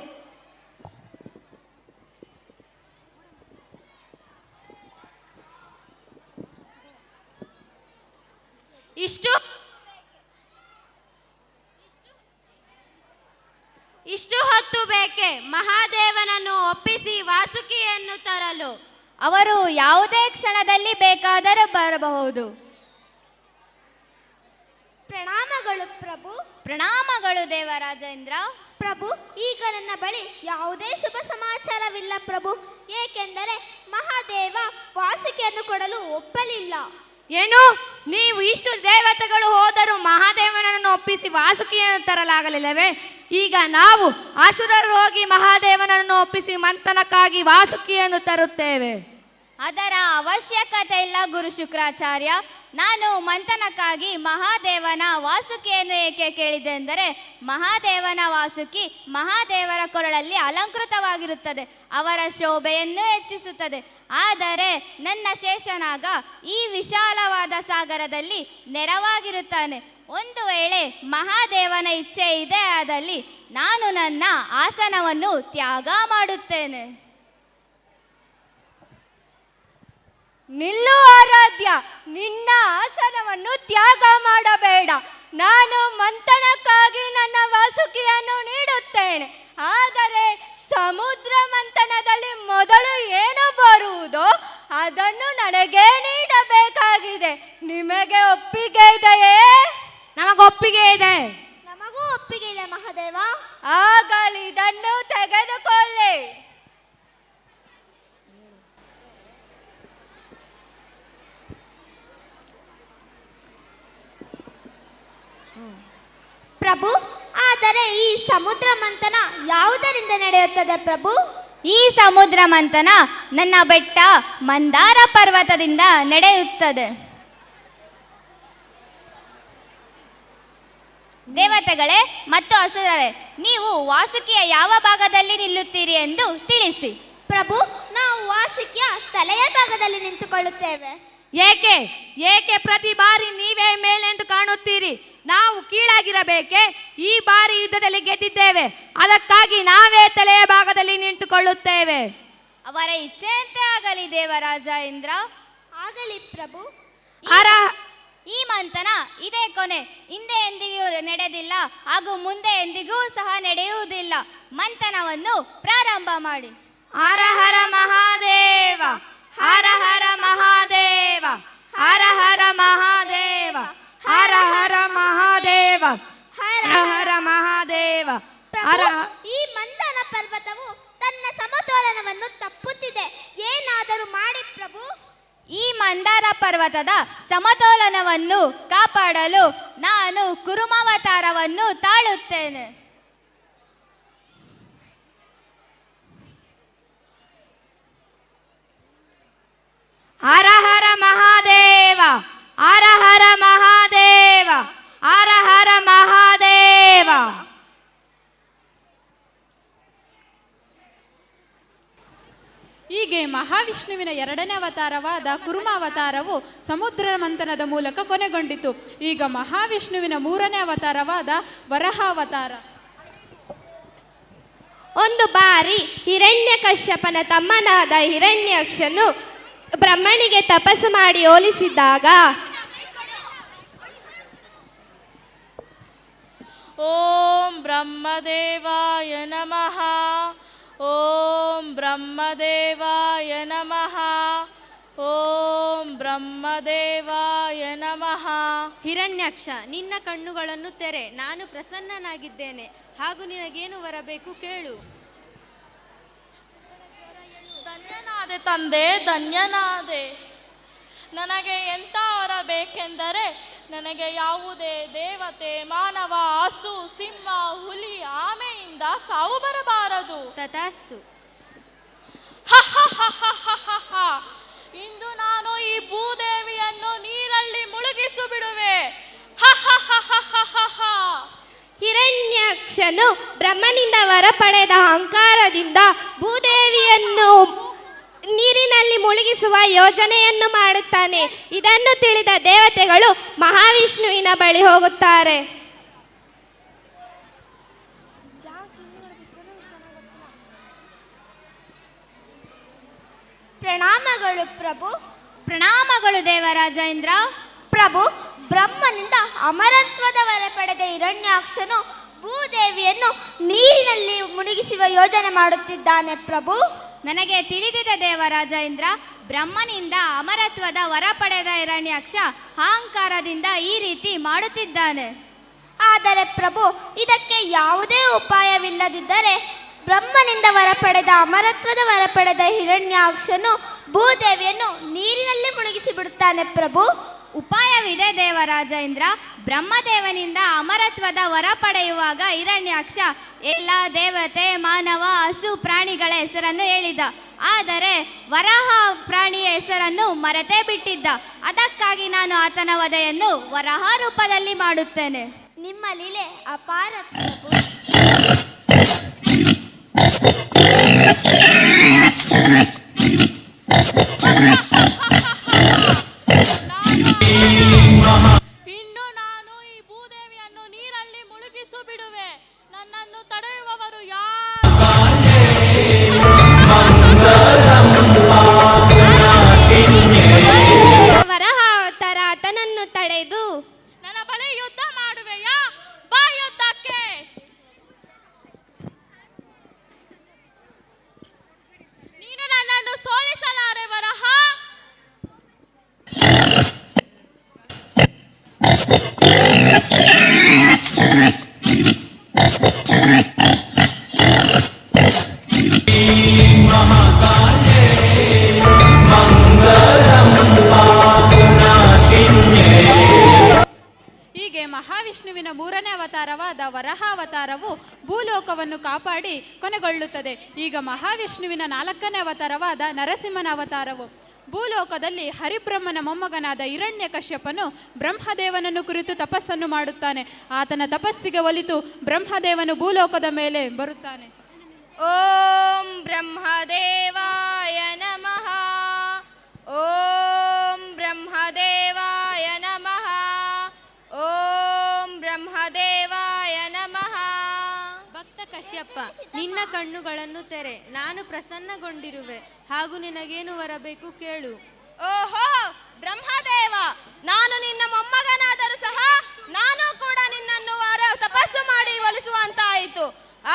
ಇಷ್ಟು ಹೊತ್ತು ಬೇಕೆ ಮಹಾದೇವನನ್ನು ಒಪ್ಪಿಸಿ ವಾಸುಕಿಯನ್ನು ತರಲು? ಅವರು ಯಾವುದೇ ಕ್ಷಣದಲ್ಲಿ ಬೇಕಾದರೂ ಬರಬಹುದು. ಪ್ರಣಾಮಗಳು ಪ್ರಭು. ಪ್ರಣಾಮಗಳು ದೇವರಾಜ ಇಂದ್ರ. ಪ್ರಭು, ಈಗ ನನ್ನ ಬಳಿ ಯಾವುದೇ ಶುಭ ಸಮಾಚಾರವಿಲ್ಲ ಪ್ರಭು. ಏಕೆಂದರೆ ಮಹಾದೇವ ವಾಸಿಕೆಯನ್ನು ಕೊಡಲು ಒಪ್ಪಲಿಲ್ಲ. ಏನು? ನೀವು ಇಷ್ಟು ದೇವತೆಗಳು ಹೋದರೂ ಮಹಾದೇವನನ್ನು ಒಪ್ಪಿಸಿ ವಾಸುಕಿಯನ್ನು ತರಲಾಗಲಿಲ್ಲವೇ? ಈಗ ನಾವು ಅಸುರರು ಹೋಗಿ ಮಹಾದೇವನನ್ನು ಒಪ್ಪಿಸಿ ಮಂಥನಕ್ಕಾಗಿ ವಾಸುಕಿಯನ್ನು ತರುತ್ತೇವೆ. ಅದರ ಅವಶ್ಯಕತೆ ಇಲ್ಲ ಗುರು ಶುಕ್ರಾಚಾರ್ಯ. ನಾನು ಮಂಥನಕ್ಕಾಗಿ ಮಹಾದೇವನ ವಾಸುಕಿಯನ್ನು ಏಕೆ ಕೇಳಿದೆ ಎಂದರೆ, ಮಹಾದೇವನ ವಾಸುಕಿ ಮಹಾದೇವರ ಕೊರಳಲ್ಲಿ ಅಲಂಕೃತವಾಗಿರುತ್ತದೆ, ಅವರ ಶೋಭೆಯನ್ನು ಹೆಚ್ಚಿಸುತ್ತದೆ. ಆದರೆ ನನ್ನ ಶೇಷನಾಗ ಈ ವಿಶಾಲವಾದ ಸಾಗರದಲ್ಲಿ ನೆರವಾಗಿರುತ್ತಾನೆ. ಒಂದು ವೇಳೆ ಮಹಾದೇವನ ಇಚ್ಛೆ ಇದೆ ಆದಲ್ಲಿ ನಾನು ನನ್ನ ಆಸನವನ್ನು ತ್ಯಾಗ ಮಾಡುತ್ತೇನೆ. ನಿಲ್ಲು ಆರಾಧ್ಯ, ನಿನ್ನ ಆಸನವನ್ನು ತ್ಯಾಗ ಮಾಡಬೇಡ. ನಾನು ಮಂಥನಕ್ಕಾಗಿ ನನ್ನ ವಾಸುಕಿಯನ್ನು ನೀಡುತ್ತೇನೆ. ಆದರೆ ಸಮುದ್ರ ಮಂಥನದಲ್ಲಿ ಮೊದಲು ಏನು ಬರುವುದೋ ಅದನ್ನು ನನಗೆ ನೀಡಬೇಕಾಗಿದೆ. ನಿಮಗೆ ಒಪ್ಪಿಗೆ ಇದೆಯೇ? ನಮಗೊಪ್ಪಿಗೆ ಇದೆ. ನಮಗೂ ಒಪ್ಪಿಗೆ ಇದೆ ಮಹಾದೇವ. ಆಗಲಿ, ಇದನ್ನು ತೆಗೆದುಕೊಳ್ಳಿ. ಪ್ರಭು, ಆದರೆ ಈ ಸಮುದ್ರ ಮಂಥನ ಯಾವುದರಿಂದ ನಡೆಯುತ್ತದೆ ಪ್ರಭು? ಈ ಸಮುದ್ರ ಮಂಥನ ನನ್ನ ಬೆಟ್ಟ ಮಂದಾರ ಪರ್ವತದಿಂದ ನಡೆಯುತ್ತದೆ. ದೇವತೆಗಳೇ ಮತ್ತು ಅಸುರರೇ, ನೀವು ವಾಸುಕಿಯ ಯಾವ ಭಾಗದಲ್ಲಿ ನಿಲ್ಲುತ್ತೀರಿ ಎಂದು ತಿಳಿಸಿ. ಪ್ರಭು, ನಾವು ವಾಸುಕಿಯ ತಲೆಯ ಭಾಗದಲ್ಲಿ ನಿಂತುಕೊಳ್ಳುತ್ತೇವೆ. ಏಕೆ ಏಕೆ ಪ್ರತಿ ಬಾರಿ ನೀವೇ ಮೇಲೆಂದು ಕಾಣುತ್ತೀರಿ? ನಾವು ಕೀಳಾಗಿರಬೇಕೆ? ಈ ಬಾರಿ ಯುದ್ಧದಲ್ಲಿ ಗೆದ್ದಿದ್ದೇವೆ, ಅದಕ್ಕಾಗಿ ನಾವೇ ತಲೆಯ ಭಾಗದಲ್ಲಿ ನಿಂತುಕೊಳ್ಳುತ್ತೇವೆ. ಅವರ ಇಚ್ಛೆಯಂತೆ ಆಗಲಿ ದೇವರಾಜ ಇಂದ್ರ. ಆಗಲಿ ಪ್ರಭು. ಈ ಮಂಥನ ಇದೇ ಕೊನೆ. ಹಿಂದೆ ಎಂದಿಗೂ ನಡೆದಿಲ್ಲ ಹಾಗೂ ಮುಂದೆ ಎಂದಿಗೂ ಸಹ ನಡೆಯುವುದಿಲ್ಲ. ಮಂಥನವನ್ನು ಪ್ರಾರಂಭ ಮಾಡಿ. ಹರ ಹರ ಮಹಾದೇವ, ಹರ ಹರ ಮಹಾದೇವ, ಹರ ಹರ ಮಹಾದೇವ, ಹರ ಹರ ಮಹಾದೇವ, ಹರ ಹರ ಮಹಾದೇವ. ಪ್ರಭು, ಈ ಮಂಥನ ಪರ್ವತವು ತನ್ನ ಸಮತೋಲನವನ್ನು ತಪ್ಪುತ್ತಿದೆ. ಏನಾದರೂ ಮಾಡಿ ಪ್ರಭು. ಈ ಮಂದಾರ ಪರ್ವತದ ಸಮತೋಲನವನ್ನು ಕಾಪಾಡಲು ನಾನು ಕುರುಮಾವತಾರವನ್ನು ತಾಳುತ್ತೇನೆ. ಹರ ಹರ ಮಹಾದೇವ, ಹರ ಹರ ಮಹಾದೇವ, ಹರ ಹರ ಮಹಾದೇವ. ಹೀಗೆ ಮಹಾವಿಷ್ಣುವಿನ ಎರಡನೇ ಅವತಾರವಾದ ಕುರುಮಾವತಾರವು ಸಮುದ್ರ ಮಂಥನದ ಮೂಲಕ ಕೊನೆಗೊಂಡಿತು. ಈಗ ಮಹಾವಿಷ್ಣುವಿನ ಮೂರನೇ ಅವತಾರವಾದ ವರಹಾವತಾರ. ಒಂದು ಬಾರಿ ಹಿರಣ್ಯಕಶ್ಯಪನ ತಮ್ಮನಾದ ಹಿರಣ್ಯಾಕ್ಷನು ಬ್ರಹ್ಮನಿಗೆ ತಪಸ್ಸು ಮಾಡಿ ಹೋಲಿಸಿದಾಗ, ಓಂ ಬ್ರಹ್ಮದೇವಾಯ ನಮಃ, ಓಂ ಬ್ರಹ್ಮದೇವಾಯ ನಮಃ, ಓಂ ಬ್ರಹ್ಮದೇವಾಯ ನಮಃ. ಹಿರಣ್ಯಾಕ್ಷ, ನಿನ್ನ ಕಣ್ಣುಗಳನ್ನು ತೆರೆ, ನಾನು ಪ್ರಸನ್ನನಾಗಿದ್ದೇನೆ. ಹಾಗೂ ನಿನಗೇನು ಬರಬೇಕು ಕೇಳು. ಧನ್ಯನಾದೆ ತಂದೆ, ಧನ್ಯನಾದೆ. ನನಗೆ ಎಂಥ ವರ ಬೇಕೆಂದರೆ, ನನಗೆ ಯಾವುದೇ ದೇವತೆ, ಮಾನವ, ಹಸು, ಸಿಂಹ, ಹುಲಿ, ಆಮೆಯಿಂದ ಸಾವು ಬರಬಾರದು. ತಥಾಸ್ತು. ಇಂದು ನಾನು ಈ ಭೂದೇವಿಯನ್ನು ನೀರಲ್ಲಿ ಮುಳುಗಿಸು ಬಿಡುವೆ. ಹಿರಣ್ಯಾಕ್ಷನು ಬ್ರಹ್ಮನಿಂದ ವರ ಪಡೆದ ಅಹಂಕಾರದಿಂದ ಭೂದೇವಿಯನ್ನು ನೀರಿನಲ್ಲಿ ಮುಳುಗಿಸುವ ಯೋಜನೆಯನ್ನು ಮಾಡುತ್ತಾನೆ. ಇದನ್ನು ತಿಳಿದ ದೇವತೆಗಳು ಮಹಾವಿಷ್ಣುವಿನ ಬಳಿ ಹೋಗುತ್ತಾರೆ. ಪ್ರಣಾಮಗಳು ಪ್ರಭು. ಪ್ರಣಾಮಗಳು ದೇವರಾಜ ಇಂದ್ರ. ಪ್ರಭು, ಬ್ರಹ್ಮನಿಂದ ಅಮರತ್ವದ ವರ ಪಡೆದ ಹಿರಣ್ಯಾಕ್ಷನು ಭೂದೇವಿಯನ್ನು ನೀರಿನಲ್ಲಿ ಮುಳುಗಿಸುವ ಯೋಜನೆ ಮಾಡುತ್ತಿದ್ದಾನೆ ಪ್ರಭು. ನನಗೆ ತಿಳಿದಿದೆ ದೇವರಾಜ ಇಂದ್ರ. ಬ್ರಹ್ಮನಿಂದ ಅಮರತ್ವದ ವರ ಪಡೆದ ಹಿರಣ್ಯಾಕ್ಷ ಅಹಂಕಾರದಿಂದ ಈ ರೀತಿ ಮಾಡುತ್ತಿದ್ದಾನೆ. ಆದರೆ ಪ್ರಭು, ಇದಕ್ಕೆ ಯಾವುದೇ ಉಪಾಯವಿಲ್ಲದಿದ್ದರೆ ಬ್ರಹ್ಮನಿಂದ ವರ ಪಡೆದ ಅಮರತ್ವದ ವರ ಪಡೆದ ಹಿರಣ್ಯಾಕ್ಷನು ಭೂದೇವಿಯನ್ನು ನೀರಿನಲ್ಲಿ ಮುಳುಗಿಸಿ ಬಿಡುತ್ತಾನೆ ಪ್ರಭು. ಉಪಾಯವಿದೆ ದೇವರಾಜ ಇಂದ್ರ. ಬ್ರಹ್ಮದೇವನಿಂದ ಅಮರತ್ವದ ವರ ಪಡೆಯುವಾಗ ಹಿರಣ್ಯಾಕ್ಷ ಎಲ್ಲ ದೇವತೆ, ಮಾನವ, ಹಸು, ಪ್ರಾಣಿಗಳ ಹೆಸರನ್ನು ಹೇಳಿದ. ಆದರೆ ವರಾಹ ಪ್ರಾಣಿಯ ಹೆಸರನ್ನು ಮರೆತೇ ಬಿಟ್ಟಿದ್ದ. ಅದಕ್ಕಾಗಿ ನಾನು ಆತನ ವಧೆಯನ್ನು ವರಾಹ ರೂಪದಲ್ಲಿ ಮಾಡುತ್ತೇನೆ. ನಿಮ್ಮ ಲೀಲೆ ಅಪಾರ ಪ್ರಭು. ಇನ್ನು ನಾನು ಈ ಭೂದೇವಿಯನ್ನು ನೀರಲ್ಲಿ ಮುಳುಗಿಸು ಬಿಡುವೆ. ನನ್ನನ್ನು ತಡೆಯುವವರು ಯಾರು? ವರಹ ಅವತಾರ ಆತನನ್ನು ತಡೆದು ನನ್ನ ಬಳಿ ಯುದ್ಧ ಮಾಡುವೆಯಾ? ಬಾ ಯುದ್ಧಕ್ಕೆ. ಮಹಾವಿಷ್ಣುವಿನ 3ನೇ ಅವತಾರವಾದ ವರಹಾವತಾರವು ಭೂಲೋಕವನ್ನು ಕಾಪಾಡಿ ಕೊನೆಗೊಳ್ಳುತ್ತದೆ. ಈಗ ಮಹಾವಿಷ್ಣುವಿನ 4ನೇ ಅವತಾರವಾದ ನರಸಿಂಹನ ಅವತಾರವು ಭೂಲೋಕದಲ್ಲಿ ಹರಿಬ್ರಹ್ಮನ ಮೊಮ್ಮಗನಾದ ಹಿರಣ್ಯಕಶ್ಯಪನು ಬ್ರಹ್ಮದೇವನನ್ನು ಕುರಿತು ತಪಸ್ಸನ್ನು ಮಾಡುತ್ತಾನೆ. ಆತನ ತಪಸ್ಸಿಗೆ ಒಲಿತು ಬ್ರಹ್ಮದೇವನು ಭೂಲೋಕದ ಮೇಲೆ ಬರುತ್ತಾನೆ. ಓಂ ಬ್ರಹ್ಮದೇವಾಯ ನಮಃ. ಓಂ ಬ್ರಹ್ಮದೇವಾಯ ನಮಃ. ಓಂ ಬ್ರಹ್ಮದೇವಾಯ ನಮಃ. ಭಕ್ತ ಕಶ್ಯಪ, ನಿನ್ನ ಕಣ್ಣುಗಳನ್ನು ತೆರೆ, ನಾನು ಪ್ರಸನ್ನಗೊಂಡಿರುವೆ, ಹಾಗೂ ನಿನಗೇನು ಬರಬೇಕು ಕೇಳು. ಓಹೋ ಬ್ರಹ್ಮದೇವ, ನಾನು ನಿನ್ನ ಮೊಮ್ಮಗನಾದರೂ ಸಹ ನಾನು ಕೂಡ ನಿನ್ನನ್ನು ತಪಸ್ಸು ಮಾಡಿ ಒಲಿಸುವಂತಾಯಿತು.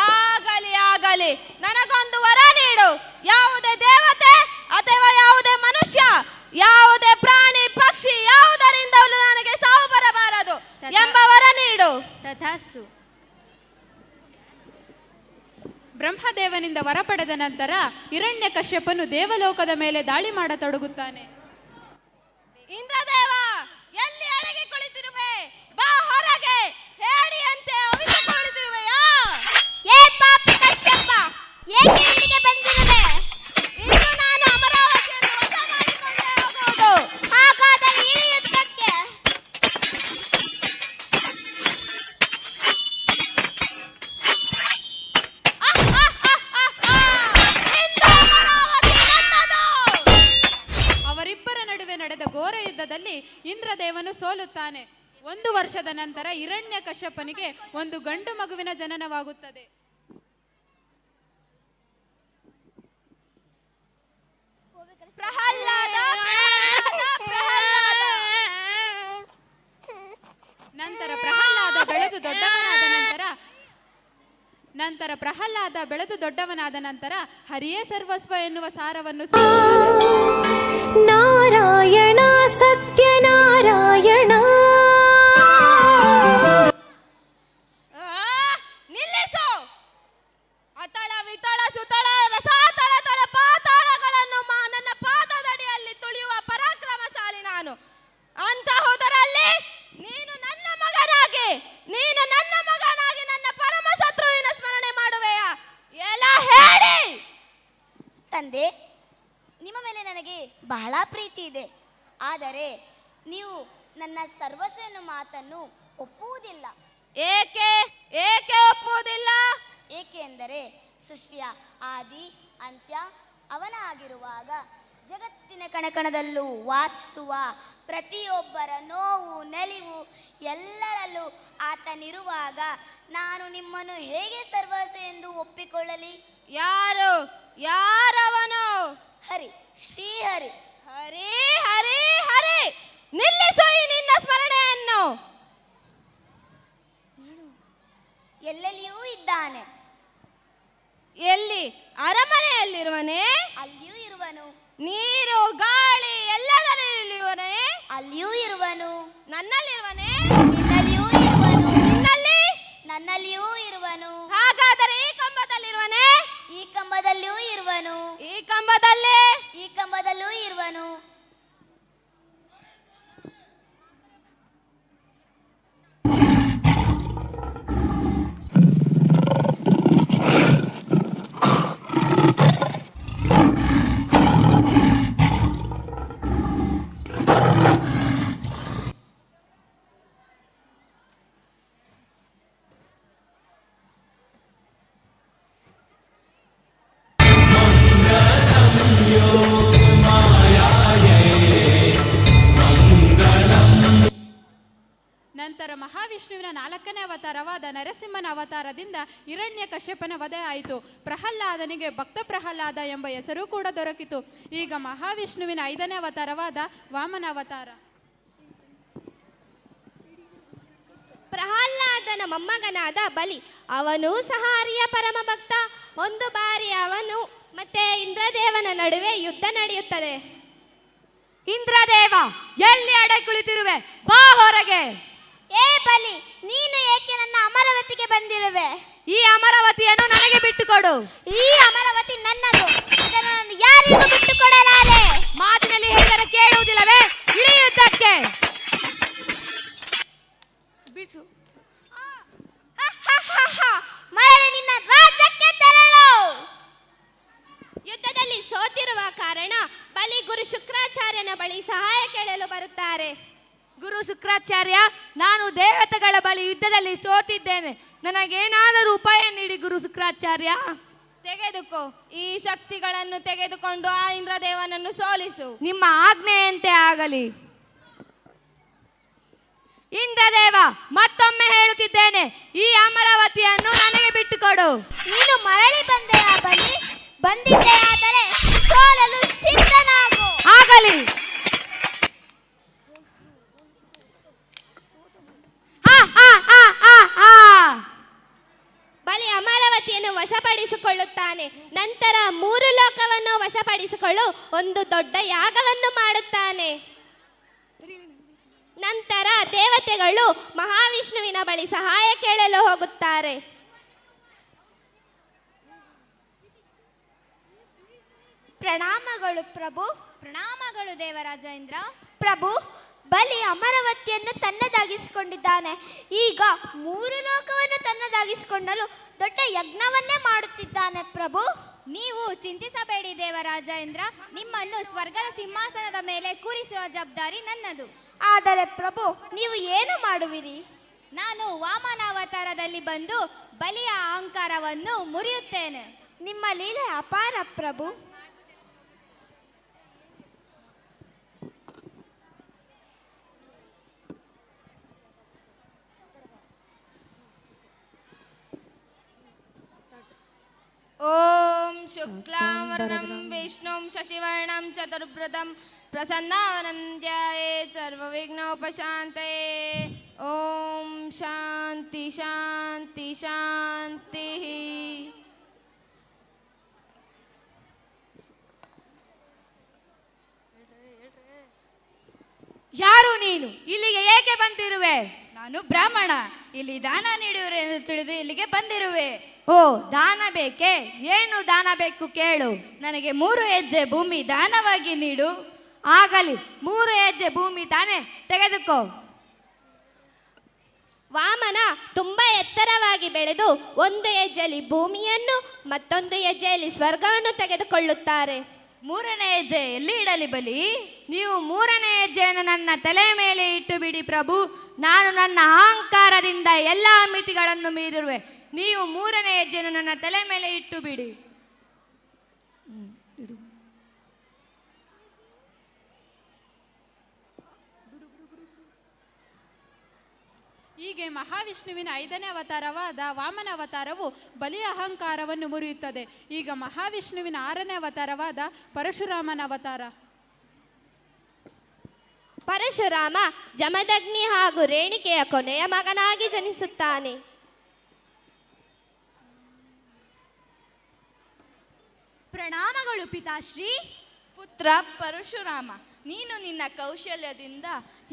ಆಗಲಿ ಆಗಲಿ, ನನಗೊಂದು ವರ ನೀಡು. ಯಾವುದೇ ದೇವತೆ ಅಥವಾ ಯಾವುದೇ ಮನುಷ್ಯ, ಯಾವುದೇ ಪ್ರಾಣಿ ಪಕ್ಷಿ, ಯಾವುದರಿಂದಲೂ ನನಗೆ ಸಾವು ಬರಬಾರದು ಎಂಬ ವರ ನೀಡು. ತಥಾಸ್ತು. ಬ್ರಹ್ಮದೇವನಿಂದ ವರ ಪಡೆದ ನಂತರ ಹಿರಣ್ಯಕಶ್ಯಪನು ದೇವಲೋಕದ ಮೇಲೆ ದಾಳಿ ಮಾಡತೊಡಗುತ್ತಾನೆ. ಇಂದ್ರದೇವ, ಎಲ್ಲಿ ಅಡಗಿ ಕುಳಿತಿರುವೆ? ಬಾ ಹೊರಗೆ. ಹೇಳಿಯಂತೆ ಅವಿತುಕೊಳ್ಳುತ್ತಿರುವೆಯಾ? ಏ ಪಾಪಿ ಕಶ್ಯಪ, ಏಕೆ ಇಲ್ಲಿಗೆ ಬಂದಿರುವೆ? ಇಂದು ನಾನು ಅಮರಾವತಿಯನ್ನು ವಶ ಮಾಡಿಕೊಂಡೇ ಹೋಗುವುದು. ಹಾಗಾದರೆ ಈ ಯುದ್ಧಕ್ಕೆ ಅವರಿಬ್ಬರ ನಡುವೆ ನಡೆದ ಘೋರ ಯುದ್ಧದಲ್ಲಿ ಇಂದ್ರದೇವನು ಸೋಲುತ್ತಾನೆ. 1 ವರ್ಷದ ನಂತರ ಹಿರಣ್ಯಕಶ್ಯಪನಿಗೆ ಒಂದು ಗಂಡು ಮಗುವಿನ ಜನನವಾಗುತ್ತದೆ. ಪ್ರಹ್ಲಾದ. ನಂತರ ಪ್ರಹ್ಲಾದ ಬೆಳೆದು ದೊಡ್ಡವನಾದ ನಂತರ ಹರಿಯೇ ಸರ್ವಸ್ವ ಎನ್ನುವ ಸಾರವನ್ನು ನಾರಾಯಣ ಸತ್ಯನಾರಾಯಣ. ನಿಲ್ಲಿಸು. ಅತಳ ವಿತಳ ಸುತಳ ರಸಾತಳ ತಳ ಪಾತಾಳಗಳನ್ನು ನನ್ನ ಪಾದದಡಿಯಲ್ಲಿ ತುಳಿಯುವ ಪರಾಕ್ರಮಶಾಲಿ ನಾನು. ಅಂತಹುದರಲ್ಲಿ ನೀನು ನನ್ನ ಮಗನಾಗಿ ನನ್ನ ಪರಮ ಶತ್ರುವಿನ ಸ್ಮರಣೆ ಮಾಡುವೆಯಾ? ಎಲ್ಲ ಹೇಳಿ. ತಂದೆ, ನಿಮ್ಮ ಮೇಲೆ ನನಗೆ ಬಹಳ ಪ್ರೀತಿ ಇದೆ. ಆದರೆ ನೀವು ನನ್ನ ಸರ್ವಸ್ವ ಎನ್ನುವ ಮಾತನ್ನು ಒಪ್ಪುವುದಿಲ್ಲ. ಏಕೆ ಒಪ್ಪುವುದಿಲ್ಲ? ಏಕೆಂದರೆ ಸೃಷ್ಟಿಯ ಆದಿ ಅಂತ್ಯ ಅವನ ಆಗಿರುವಾಗ ಜಗತ್ತಿನ ಕಣಕಣದಲ್ಲೂ ವಾಸಿಸುವ ಪ್ರತಿಯೊಬ್ಬರ ನೋವು ನಲಿವು ಎಲ್ಲರಲ್ಲೂ ಆತನಿರುವಾಗ ನಾನು ನಿಮ್ಮನ್ನು ಹೇಗೆ ಸರ್ವಸ್ವ ಎಂದು ಒಪ್ಪಿಕೊಳ್ಳಲಿ? ಯಾರವನು? ಹರಿ, ಶ್ರೀಹರಿ. ಹರಿ ಹರಿ ಹರಿ, ನಿಲ್ಲಿಸು ಈ ನಿನ್ನ ಸ್ಮರಣೆಯನ್ನು. ಎಲ್ಲೆಲ್ಲಿಯೂ ಇದ್ದಾನೆ. ಎಲ್ಲಿ? ಅರಮನೆಯಲ್ಲಿರುವನೇ? ಅಲ್ಲಿಯೂ ಇರುವನು. ನೀರು ಗಾಳಿ ಎಲ್ಲದರಲ್ಲಿರುವನೇ? ಅಲ್ಲಿಯೂ ಇರುವನು. ನನ್ನಲ್ಲಿರುವನೇ? ನಿನ್ನಲ್ಲಿಯೂ ಇರುವನು. ನಿನ್ನಲ್ಲಿ? ನನ್ನಲ್ಲಿಯೂ ಇರುವನು. ಹಾಗಾದರೆ ಈ ಕಂಬದಲ್ಲಿರುವನೇ? ಈ ಕಂಬದಲ್ಲಿಯೂ ಇರುವನು. ಈ ಕಂಬದಲ್ಲೇ? ಈ ಕಂಬದಲ್ಲೂ ಇರುವನು. ನಂತರ ಮಹಾವಿಷ್ಣುವಿನ 4ನೇ ಅವತಾರವಾದ ನರಸಿಂಹನ ಅವತಾರದಿಂದ ಹಿರಣ್ಯಕಶ್ಯಪನ ವಧೆ ಆಯಿತು. ಪ್ರಹ್ಲಾದನಿಗೆ ಭಕ್ತ ಪ್ರಹ್ಲಾದ ಎಂಬ ಹೆಸರು ಕೂಡ ದೊರಕಿತು. ಈಗ ಮಹಾವಿಷ್ಣುವಿನ 5ನೇ ಅವತಾರವಾದ ವಾಮನ ಅವತಾರ. ಪ್ರಹ್ಲಾದನ ಮೊಮ್ಮಗನಾದ ಬಲಿ, ಅವನು ಸಹ ಹರಿಯ ಪರಮ ಭಕ್ತ. ಒಂದು ಬಾರಿ ಅವನು ಮತ್ತೆ ಇಂದ್ರದೇವನ ನಡುವೆ ಯುದ್ಧ ನಡೆಯುತ್ತದೆ. ಇಂದ್ರದೇವ, ಎಲ್ಲಿ ಅಡಗಿ ಕುಳಿತಿರುವೆ? ಬಾ ಹೊರಗೆ. ಏ ಬಲಿ, ನೀನು ಏಕೆ ನನ್ನ ಅಮರಾವತಿಗೆ ಬಂದಿರುವೆ? ಈ ಅಮರಾವತಿಯನ್ನು ನನಗೆ ಬಿಟ್ಟುಕೊಡು. ಈ ಅಮರಾವತಿ ನನ್ನದು, ಇದನ್ನು ನಾನು ಯಾರಿಗೂ ಬಿಟ್ಟುಕೊಡಲಾರೆ. ಮಾತಿನಲ್ಲಿ ಹೇಳಿದರೆ ಕೇಳುವುದಿಲ್ಲವೇ? ಇಳಿ ಯುದ್ಧಕ್ಕೆ. ಬಿಡಿಸು. ಸಹಾಯ ಕೇಳಲು ಬರುತ್ತಾರೆ. ಗುರು ಶುಕ್ರಾಚಾರ್ಯ, ನಾನು ದೇವತೆಗಳ ಬಳಿ ಯುದ್ಧದಲ್ಲಿ ಸೋತಿದ್ದೇನೆ. ನನಗೇನಾದರೂ ಉಪಾಯ ನೀಡಿ ಗುರು ಶುಕ್ರಾಚಾರ್ಯ. ತೆಗೆದುಕೋ, ಈ ಶಕ್ತಿಗಳನ್ನು ತೆಗೆದುಕೊಂಡು ಆ ಇಂದ್ರದೇವನನ್ನು ಸೋಲಿಸು. ನಿಮ್ಮ ಆಜ್ಞೆಯಂತೆ ಆಗಲಿ. ಇಂದ್ರದೇವ, ಮತ್ತೊಮ್ಮೆ ಹೇಳುತ್ತಿದ್ದೇನೆ, ಈ ಅಮರಾವತಿಯನ್ನು ನನಗೆ ಬಿಟ್ಟುಕೊಡು. ನೀನು ಮರಳಿ ಬಂದೆಯಾ ಬಲಿ? ಬಂದಿದ್ದೆಯಾದರೆ ಸೋಲಲು ಸಿದ್ಧನಾಗು. ಆಗಲಿ. ಬಲಿ ಅಮರಾವತಿಯನ್ನು ವಶಪಡಿಸಿಕೊಳ್ಳುತ್ತಾನೆ. ನಂತರ 3 ಲೋಕವನ್ನು ವಶಪಡಿಸಿಕೊಳ್ಳು ಒಂದು ದೊಡ್ಡ ಯಾಗವನ್ನು ಮಾಡುತ್ತಾನೆ. ನಂತರ ದೇವತೆಗಳು ಮಹಾವಿಷ್ಣುವಿನ ಬಳಿ ಸಹಾಯ ಕೇಳಲು ಹೋಗುತ್ತಾರೆ. ಪ್ರಣಾಮಗಳು ಪ್ರಭು. ಪ್ರಣಾಮಗಳು ದೇವರಾಜೇಂದ್ರ. ಪ್ರಭು, ಬಲಿ ಅಮರಾವತಿಯನ್ನು ತನ್ನದಾಗಿಸಿಕೊಂಡಿದ್ದಾನೆ. ಈಗ 3 ಲೋಕವನ್ನು ತನ್ನದಾಗಿಸಿಕೊಳ್ಳಲು ದೊಡ್ಡ ಯಜ್ಞವನ್ನೇ ಮಾಡುತ್ತಿದ್ದಾನೆ ಪ್ರಭು. ನೀವು ಚಿಂತಿಸಬೇಡಿ ದೇವರಾಜೇಂದ್ರ, ನಿಮ್ಮನ್ನು ಸ್ವರ್ಗದ ಸಿಂಹಾಸನದ ಮೇಲೆ ಕೂರಿಸುವ ಜವಾಬ್ದಾರಿ ನನ್ನದು. ಆದರೆ ಪ್ರಭು, ನೀವು ಏನು ಮಾಡುವಿರಿ? ನಾನು ವಾಮನಾವತಾರದಲ್ಲಿ ಬಂದು ಬಲಿಯ ಅಹಂಕಾರವನ್ನು ಮುರಿಯುತ್ತೇನೆ. ನಿಮ್ಮ ಲೀಲೆ ಅಪಾರ ಪ್ರಭು. ಓಂ ಶುಕ್ಲಾಂಬರಧರಂ ವಿಷ್ಣುಂ ಶಶಿವರ್ಣಂ ಚತುರ್ಭುಜಂ ಪ್ರಸನ್ನವದನಂ ಧ್ಯಾಯೇತ್ ಸರ್ವವಿಘ್ನೋಪಶಾಂತಯೇ. ಓಂ ಶಾಂತಿ ಶಾಂತಿ ಶಾಂತಿ. ಯಾರು ನೀನು? ಇಲ್ಲಿಗೆ ಏಕೆ ಬಂದಿರುವೆ? ನಾನು ಬ್ರಾಹ್ಮಣ, ಇಲ್ಲಿ ದಾನ ನೀಡುವರೆ ಎಂದು ತಿಳಿದು ಇಲ್ಲಿಗೆ ಬಂದಿರುವೆ. ಓ, ದಾನ ಬೇಕೆ? ಏನು ದಾನ ಬೇಕು ಕೇಳು. ನನಗೆ 3 ಹೆಜ್ಜೆ ಭೂಮಿ ದಾನವಾಗಿ ನೀಡು. ಆಗಲಿ, 3 ಹೆಜ್ಜೆ ಭೂಮಿ ತಾನೆ, ತೆಗೆದುಕೋ. ವಾಮನ ತುಂಬಾ ಎತ್ತರವಾಗಿ ಬೆಳೆದು 1 ಹೆಜ್ಜೆಯಲ್ಲಿ ಭೂಮಿಯನ್ನು ಮತ್ತೊಂದು ಹೆಜ್ಜೆಯಲ್ಲಿ ಸ್ವರ್ಗವನ್ನು ತೆಗೆದುಕೊಳ್ಳುತ್ತಾರೆ. 3ನೇ ಹೆಜ್ಜೆ ಎಲ್ಲಿ ಇಡಲಿ ಬಲಿ? ನೀವು 3ನೇ ಹೆಜ್ಜೆಯನ್ನು ನನ್ನ ತಲೆ ಮೇಲೆ ಇಟ್ಟು ಬಿಡಿ ಪ್ರಭು. ನಾನು ನನ್ನ ಅಹಂಕಾರದಿಂದ ಎಲ್ಲ ಮಿತಿಗಳನ್ನು ಮೀರಿರುವೆ. ನೀವು 3ನೇ ಹೆಜ್ಜೆಯನ್ನು ನನ್ನ ತಲೆ ಮೇಲೆ ಇಟ್ಟು ಬಿಡಿ. ಹೀಗೆ ಮಹಾವಿಷ್ಣುವಿನ 5ನೇ ಅವತಾರವಾದ ವಾಮನ ಅವತಾರವು ಬಲಿಯ ಅಹಂಕಾರವನ್ನು ಮುರಿಯುತ್ತದೆ. ಈಗ ಮಹಾವಿಷ್ಣುವಿನ 6ನೇ ಅವತಾರವಾದ ಪರಶುರಾಮನ ಅವತಾರ. ಪರಶುರಾಮ ಜಮದಗ್ನಿ ಹಾಗೂ ರೇಣಿಕೆಯ ಕೊನೆಯ ಮಗನಾಗಿ ಜನಿಸುತ್ತಾನೆ. ಪ್ರಣಾಮಗಳು ಪಿತಾಶ್ರೀ. ಪುತ್ರ ಪರಶುರಾಮ, ನೀನು ನಿನ್ನ ಕೌಶಲ್ಯದಿಂದ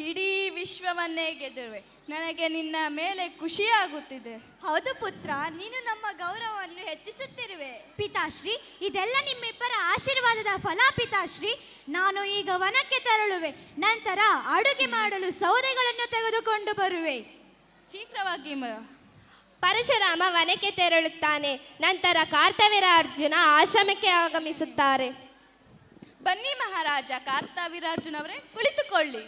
ಇಡೀ ವಿಶ್ವವನ್ನೇ ಗೆದ್ದಿರುವೆ. ನನಗೆ ನಿನ್ನ ಮೇಲೆ ಖುಷಿಯಾಗುತ್ತಿದೆ. ಹೌದು ಪುತ್ರ, ನೀನು ನಮ್ಮ ಗೌರವವನ್ನು ಹೆಚ್ಚಿಸುತ್ತಿರುವೆ. ಪಿತಾಶ್ರೀ, ಇದೆಲ್ಲ ನಿಮ್ಮಿಬ್ಬರ ಆಶೀರ್ವಾದದ ಫಲ ಪಿತಾಶ್ರೀ. ನಾನು ಈಗ ವನಕ್ಕೆ ತೆರಳುವೆ. ನಂತರ ಅಡುಗೆ ಮಾಡಲು ಸೌದೆಗಳನ್ನು ತೆಗೆದುಕೊಂಡು ಬರುವೆ. ಶೀಘ್ರವಾಗಿ ಪರಶುರಾಮ ವನಕ್ಕೆ ತೆರಳುತ್ತಾನೆ. ನಂತರ ಕಾರ್ತವೀರ ಅರ್ಜುನ ಆಶ್ರಮಕ್ಕೆ ಆಗಮಿಸುತ್ತಾರೆ. ಬನ್ನಿ ಮಹಾರಾಜ ಕಾರ್ತವೀರಾರ್ಜುನವರೇ, ಕುಳಿತುಕೊಳ್ಳಿ.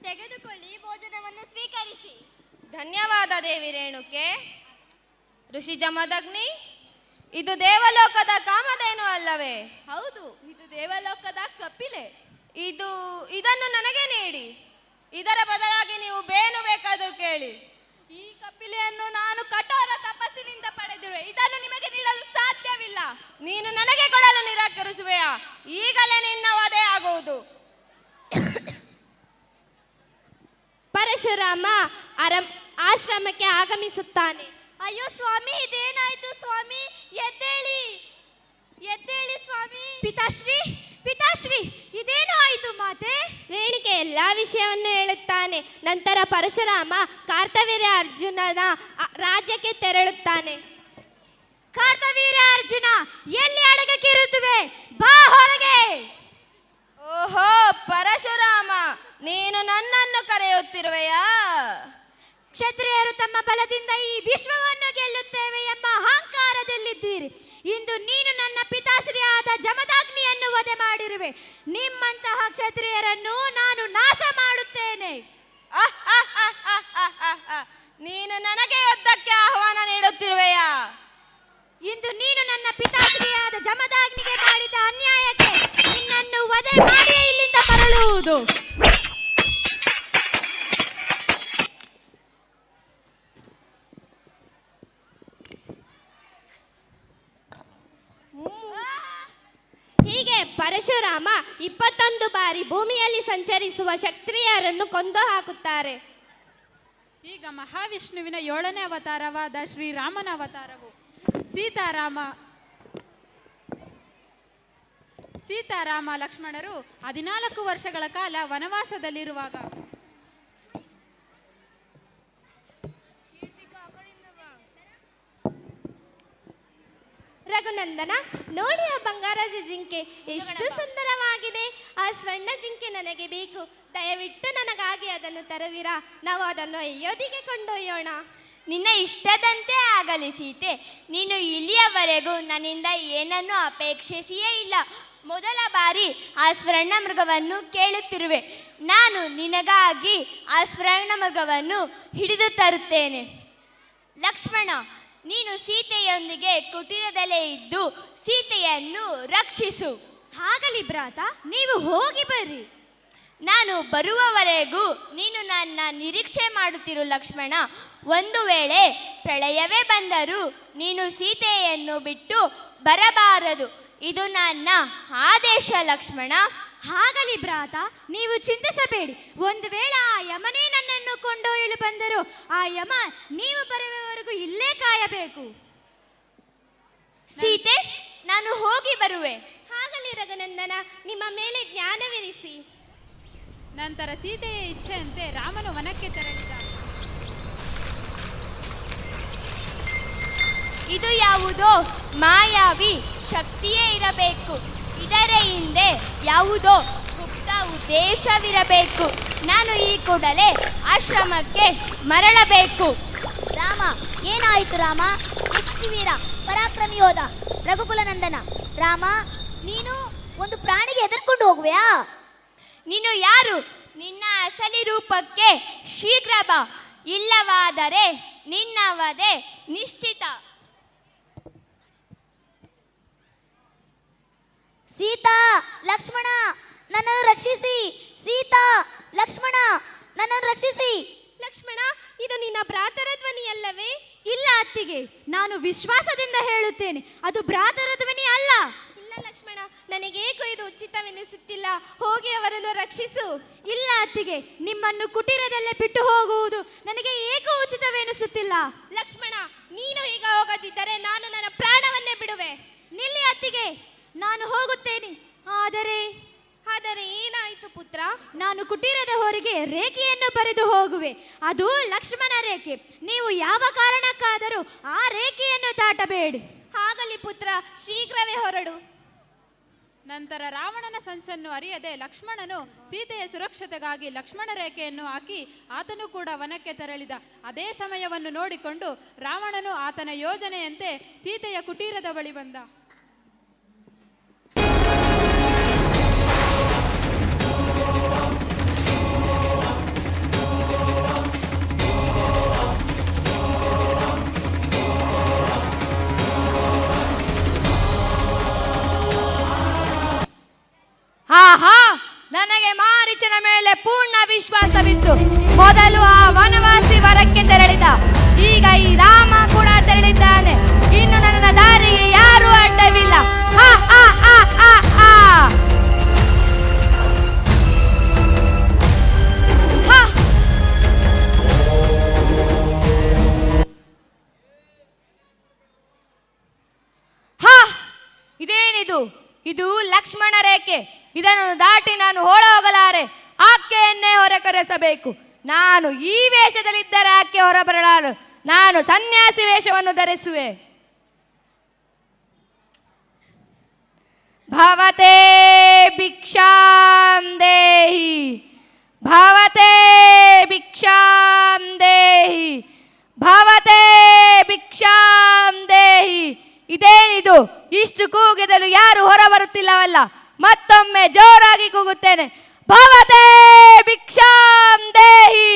ತೆಗೆದುಕೊಳ್ಳಿ, ಭೋಜನವನ್ನು ಸ್ವೀಕರಿಸಿ. ಧನ್ಯವಾದ ದೇವಿ ರೇಣುಕೆ. ಋಷಿ ಜಮದಗ್ನಿ, ಇದು ದೇವಲೋಕದ ಕಾಮಧೇನು ಅಲ್ಲವೇ? ಹೌದು, ಇದು ದೇವಲೋಕದ ಕಪಿಲೆ. ಇದನ್ನು ನನಗೆ ನೀಡಿ. ಇದರ ಬದಲಾಗಿ ನೀವು ಬೇನು ಬೇಕಾದರೂ ಕೇಳಿ. ಈ ಕಪಿಲೆಯನ್ನು ನಾನು ಕಠೋರ ತಪಸ್ಸಿನಿಂದ ಪಡೆದಿರುವೆ. ಇದನ್ನು ನಿಮಗೆ ನೀಡಲು ಸಾಧ್ಯವಿಲ್ಲ. ನೀನು ನನಗೆ ಕೊಡಲು ನಿರಾಕರಿಸುವೆಯಾ? ಈಗಲೇ ನಿನ್ನ ವಧೆ ಆಗುವುದು. ಪರಶುರಾಮ ಆಶ್ರಮಕ್ಕೆ ಆಗಮಿಸುತ್ತಾನೆ. ಅಯ್ಯೋ ಸ್ವಾಮಿ, ಇದೇನಾಯ್ತು ಸ್ವಾಮಿ? ಎದ್ದೇಳಿ, ಎದ್ದೇಳಿ ಸ್ವಾಮಿ. ಪಿತಾಶ್ರೀ, ಪಿತಾಶ್ರೀ, ಇದೇನು ಆಯಿತು ಮಾತೆ? ರೇಣಿಕೆ ಎಲ್ಲ ವಿಷಯವನ್ನು ಹೇಳುತ್ತಾನೆ. ನಂತರ ಪರಶುರಾಮ ಕಾರ್ತವೀರ್ಯ ಅರ್ಜುನನ ರಾಜ್ಯಕ್ಕೆ ತೆರಳುತ್ತಾನೆ. ಕಾರ್ತವೀರ್ಯ ಅರ್ಜುನ, ಎಲ್ಲಿ ಅಡಗಕ್ಕೆ ಇರುತ್ತವೆ? ಬಾ ಹೊರಗೆ. ಓಹೋ ಪರಶುರಾಮ, ನೀನು ನನ್ನನ್ನು ಕರೆಯುತ್ತಿರುವೆಯಾ? ಕ್ಷತ್ರಿಯರು ತಮ್ಮ ಬಲದಿಂದ ಈ ವಿಶ್ವವನ್ನು ಗೆಲ್ಲುತ್ತೇವೆ ಎಂಬ ಅಹಂಕಾರದಲ್ಲಿದ್ದೀರಿ. ಇಂದು ನೀನು ನನ್ನ ಪಿತಾಶ್ರೀಯಾದ ಜಮದಾಗ್ನಿಯನ್ನು ವಧೆ ಮಾಡಿರುವೆ. ನಿಮ್ಮಂತಹ ಕ್ಷತ್ರಿಯರನ್ನು ನಾನು ನಾಶ ಮಾಡುತ್ತೇನೆ. ನೀನು ನನಗೆ ಯುದ್ಧಕ್ಕೆ ಆಹ್ವಾನ ನೀಡುತ್ತಿರುವೆಯಾ? ಇಂದು ನೀನು ನನ್ನ ಪಿತಾಶ್ರೀಯಾದ ಜಮದಾಗ್ನಿಗೆ ಮಾಡಿದ ಅನ್ಯಾಯಕ್ಕೆ ನಿನ್ನನ್ನು ವಧೆ ಮಾಡಿ ಇಲ್ಲಿಂದ ಮರಳುವುದು. ಹೀಗೆ ಪರಶುರಾಮ 21 ಬಾರಿ ಭೂಮಿಯಲ್ಲಿ ಸಂಚರಿಸುವ ಕ್ಷತ್ರಿಯರನ್ನು ಕೊಂದು ಹಾಕುತ್ತಾರೆ. ಈಗ ಮಹಾವಿಷ್ಣುವಿನ 7ನೇ ಅವತಾರವಾದ ಶ್ರೀರಾಮನ ಅವತಾರವು ಸೀತಾರಾಮ ಲಕ್ಷ್ಮಣರು 14 ವರ್ಷಗಳ ಕಾಲ ವನವಾಸದಲ್ಲಿರುವಾಗ ರಘುನಂದನ, ನೋಡಿ ಆ ಬಂಗಾರದ ಜಿಂಕೆ ಎಷ್ಟು ಸುಂದರವಾಗಿದೆ. ಆ ಸ್ವರ್ಣ ಜಿಂಕೆ ನನಗೆ ಬೇಕು. ದಯವಿಟ್ಟು ನನಗಾಗಿ ಅದನ್ನು ತರುವಿರಾ? ನಾವು ಅದನ್ನು ಅಯೋಧ್ಯೆಗೆ ಕೊಂಡೊಯ್ಯೋಣ. ನಿನ್ನ ಇಷ್ಟದಂತೆ ಆಗಲಿ ಸೀತೆ. ನೀನು ಇಲ್ಲಿಯವರೆಗೂ ನನ್ನಿಂದ ಏನನ್ನೂ ಅಪೇಕ್ಷಿಸಿಯೇ ಇಲ್ಲ. ಮೊದಲ ಬಾರಿ ಆ ಸ್ವರ್ಣ ಮೃಗವನ್ನು ಕೇಳುತ್ತಿರುವೆ. ನಾನು ನಿನಗಾಗಿ ಆ ಸ್ವರ್ಣ ಮೃಗವನ್ನು ಹಿಡಿದು ತರುತ್ತೇನೆ. ಲಕ್ಷ್ಮಣ, ನೀನು ಸೀತೆಯೊಂದಿಗೆ ಕುಟೀರದಲ್ಲೇ ಇದ್ದು ಸೀತೆಯನ್ನು ರಕ್ಷಿಸು. ಹಾಗಲಿ ಭ್ರಾತ, ನೀವು ಹೋಗಿ ಬರ್ರಿ. ನಾನು ಬರುವವರೆಗೂ ನೀನು ನನ್ನ ನಿರೀಕ್ಷೆ ಮಾಡುತ್ತಿರು ಲಕ್ಷ್ಮಣ. ಒಂದು ವೇಳೆ ಪ್ರಳಯವೇ ಬಂದರೂ ನೀನು ಸೀತೆಯನ್ನು ಬಿಟ್ಟು ಬರಬಾರದು. ಇದು ನನ್ನ ಆದೇಶ ಲಕ್ಷ್ಮಣ. ಹಾಗಲಿ ಭ್ರಾತ, ನೀವು ಚಿಂತಿಸಬೇಡಿ. ಒಂದು ವೇಳೆ ಆ ಯಮನೇ ನನ್ನನ್ನು ಕೊಂಡೊಯ್ಯಲು ಬಂದರೂ ಆ ಯಮ ನೀವು ಬರುವವರೆಗೂ ಇಲ್ಲೇ ಕಾಯಬೇಕು. ಸೀತೆ, ನಾನು ಹೋಗಿ ಬರುವೆ. ಹಾಗಲಿ ರಘುನಂದನ, ನಿಮ್ಮ ಮೇಲೆ ಜ್ಞಾನವಿರಿಸಿ. ನಂತರ ಸೀತೆಯ ಇಚ್ಛೆಯಂತೆ ರಾಮನು ವನಕ್ಕೆ ತೆರಳಿದ. ಇದು ಯಾವುದೋ ಮಾಯಾವಿ ಶಕ್ತಿಯೇ ಇರಬೇಕು. ಇದರ ಹಿಂದೆ ಯಾವುದೋ ಗುಪ್ತ ಉದ್ದೇಶವಿರಬೇಕು. ನಾನು ಈ ಕೂಡಲೇ ಆಶ್ರಮಕ್ಕೆ ಮರಳಬೇಕು. ರಾಮ, ಏನಾಯಿತು ರಾಮ? ಯಕ್ಷವೀರ, ಪರಾಕ್ರಮಿ ಯೋಧ, ರಘುಕುಲನಂದನ. ರಾಮ, ನೀನು ಒಂದು ಪ್ರಾಣಿಗೆ ಹೆದರ್ಕೊಂಡು ಹೋಗುವೆಯಾ? ನೀನು ಯಾರು? ನಿನ್ನ ಅಸಲಿ ರೂಪಕ್ಕೆ ಶೀಘ್ರ ಬಾ, ಇಲ್ಲವಾದರೆ ನಿನ್ನ ವಧೆ ನಿಶ್ಚಿತ. ಸೀತಾ, ಲಕ್ಷ್ಮಣ, ನನ್ನನ್ನು ರಕ್ಷಿಸಿ. ಸೀತಾ, ಲಕ್ಷ್ಮಣ, ನನ್ನನ್ನು ರಕ್ಷಿಸಿ. ಲಕ್ಷ್ಮಣ, ಇದು ನಿನ್ನ ಭ್ರಾತರ ಧ್ವನಿಯಲ್ಲವೇ? ಇಲ್ಲ ಅತ್ತಿಗೆ, ನಾನು ವಿಶ್ವಾಸದಿಂದ ಹೇಳುತ್ತೇನೆ, ಅದು ಭ್ರಾತರ ಧ್ವನಿ ಅಲ್ಲ. ಇಲ್ಲ ಲಕ್ಷ್ಮಣ, ನನಗೇಕೋ ಇದು ಉಚಿತವೆನಿಸುತ್ತಿಲ್ಲ. ಹೋಗಿ ಅವರನ್ನು ರಕ್ಷಿಸು. ಇಲ್ಲ ಅತ್ತಿಗೆ, ನಿಮ್ಮನ್ನು ಕುಟೀರದಲ್ಲೇ ಬಿಟ್ಟು ಹೋಗುವುದು ನನಗೆ ಏಕೋ ಉಚಿತವೆನಿಸುತ್ತಿಲ್ಲ. ಲಕ್ಷ್ಮಣ, ನೀನು ಈಗ ಹೋಗದಿದ್ದರೆ ನಾನು ನನ್ನ ಪ್ರಾಣವನ್ನೇ ಬಿಡುವೆ. ನಿಲ್ಲಿ ಅತ್ತಿಗೆ, ನಾನು ಹೋಗುತ್ತೇನೆ. ಆದರೆ ಏನಾಯಿತು ಪುತ್ರ? ನಾನು ಕುಟೀರದ ಹೊರಗೆ ರೇಖೆಯನ್ನು ಬರೆದು ಹೋಗುವೆ. ಅದು ಲಕ್ಷ್ಮಣ ರೇಖೆ. ನೀವು ಯಾವ ಕಾರಣಕ್ಕಾದರೂ ಆ ರೇಖೆಯನ್ನು ದಾಟಬೇಡಿ. ಆಗಲಿ ಪುತ್ರ, ಶೀಘ್ರವೇ ಹೊರಡು. ನಂತರ ರಾವಣನ ಸಂಚನ್ನು ಅರಿಯದೆ ಲಕ್ಷ್ಮಣನು ಸೀತೆಯ ಸುರಕ್ಷತೆಗಾಗಿ ಲಕ್ಷ್ಮಣ ರೇಖೆಯನ್ನು ಹಾಕಿ ಆತನು ಕೂಡ ವನಕ್ಕೆ ತೆರಳಿದ. ಅದೇ ಸಮಯವನ್ನು ನೋಡಿಕೊಂಡು ರಾವಣನು ಆತನ ಯೋಜನೆಯಂತೆ ಸೀತೆಯ ಕುಟೀರದ ಬಳಿ ಬಂದ. ಆಹಾ, ನನಗೆ ಮಾರೀಚನ ಮೇಲೆ ಪೂರ್ಣ ವಿಶ್ವಾಸವಿತ್ತು. ಮೊದಲು ಆ ವನವಾಸಿ ವರಕ್ಕೆ ತೆರಳಿದ, ಈಗ ಈ ರಾಮ ಕೂಡ ತೆರಳಿದ್ದಾನೆ. ಇನ್ನು ನನ್ನ ದಾರಿಗೆ ಯಾರೂ ಅಡ್ಡವಿಲ್ಲ. ಹಾ ಹಾ ಹಾ ಹಾ ಹಾ. ಇದೇನಿದು? ಇದು ಲಕ್ಷ್ಮಣ ರೇಖೆ. ಇದನ್ನು ದಾಟಿ ನಾನು ಹೋಗಲಾರೆ. ಆಕೆಯನ್ನೇ ಹೊರ ಕರೆಸಬೇಕು. ನಾನು ಈ ವೇಷದಲ್ಲಿದ್ದರೆ ಆಕೆ ಹೊರಬರಲಾರು. ನಾನು ಸನ್ಯಾಸಿ ವೇಷವನ್ನು ಧರಿಸುವೆ. ಭವತೆ ಭಿಕ್ಷಾಂ ದೇಹಿ, ಭವತೆ ಭಿಕ್ಷಾಂ ದೇಹಿ, ಭವತೆ ಭಿಕ್ಷಾಂ ದೇಹಿ. ಇದೇನಿದು? ಇಷ್ಟು ಕೂಗಿದಲು ಯಾರು ಹೊರ ಬರುತ್ತಿಲ್ಲವಲ್ಲ. ಮತ್ತೊಮ್ಮೆ ಜೋರಾಗಿ ಕೂಗುತ್ತೇನೆ, ಭವತೆ ಭಿಕ್ಷಾಂ ದೇಹಿ.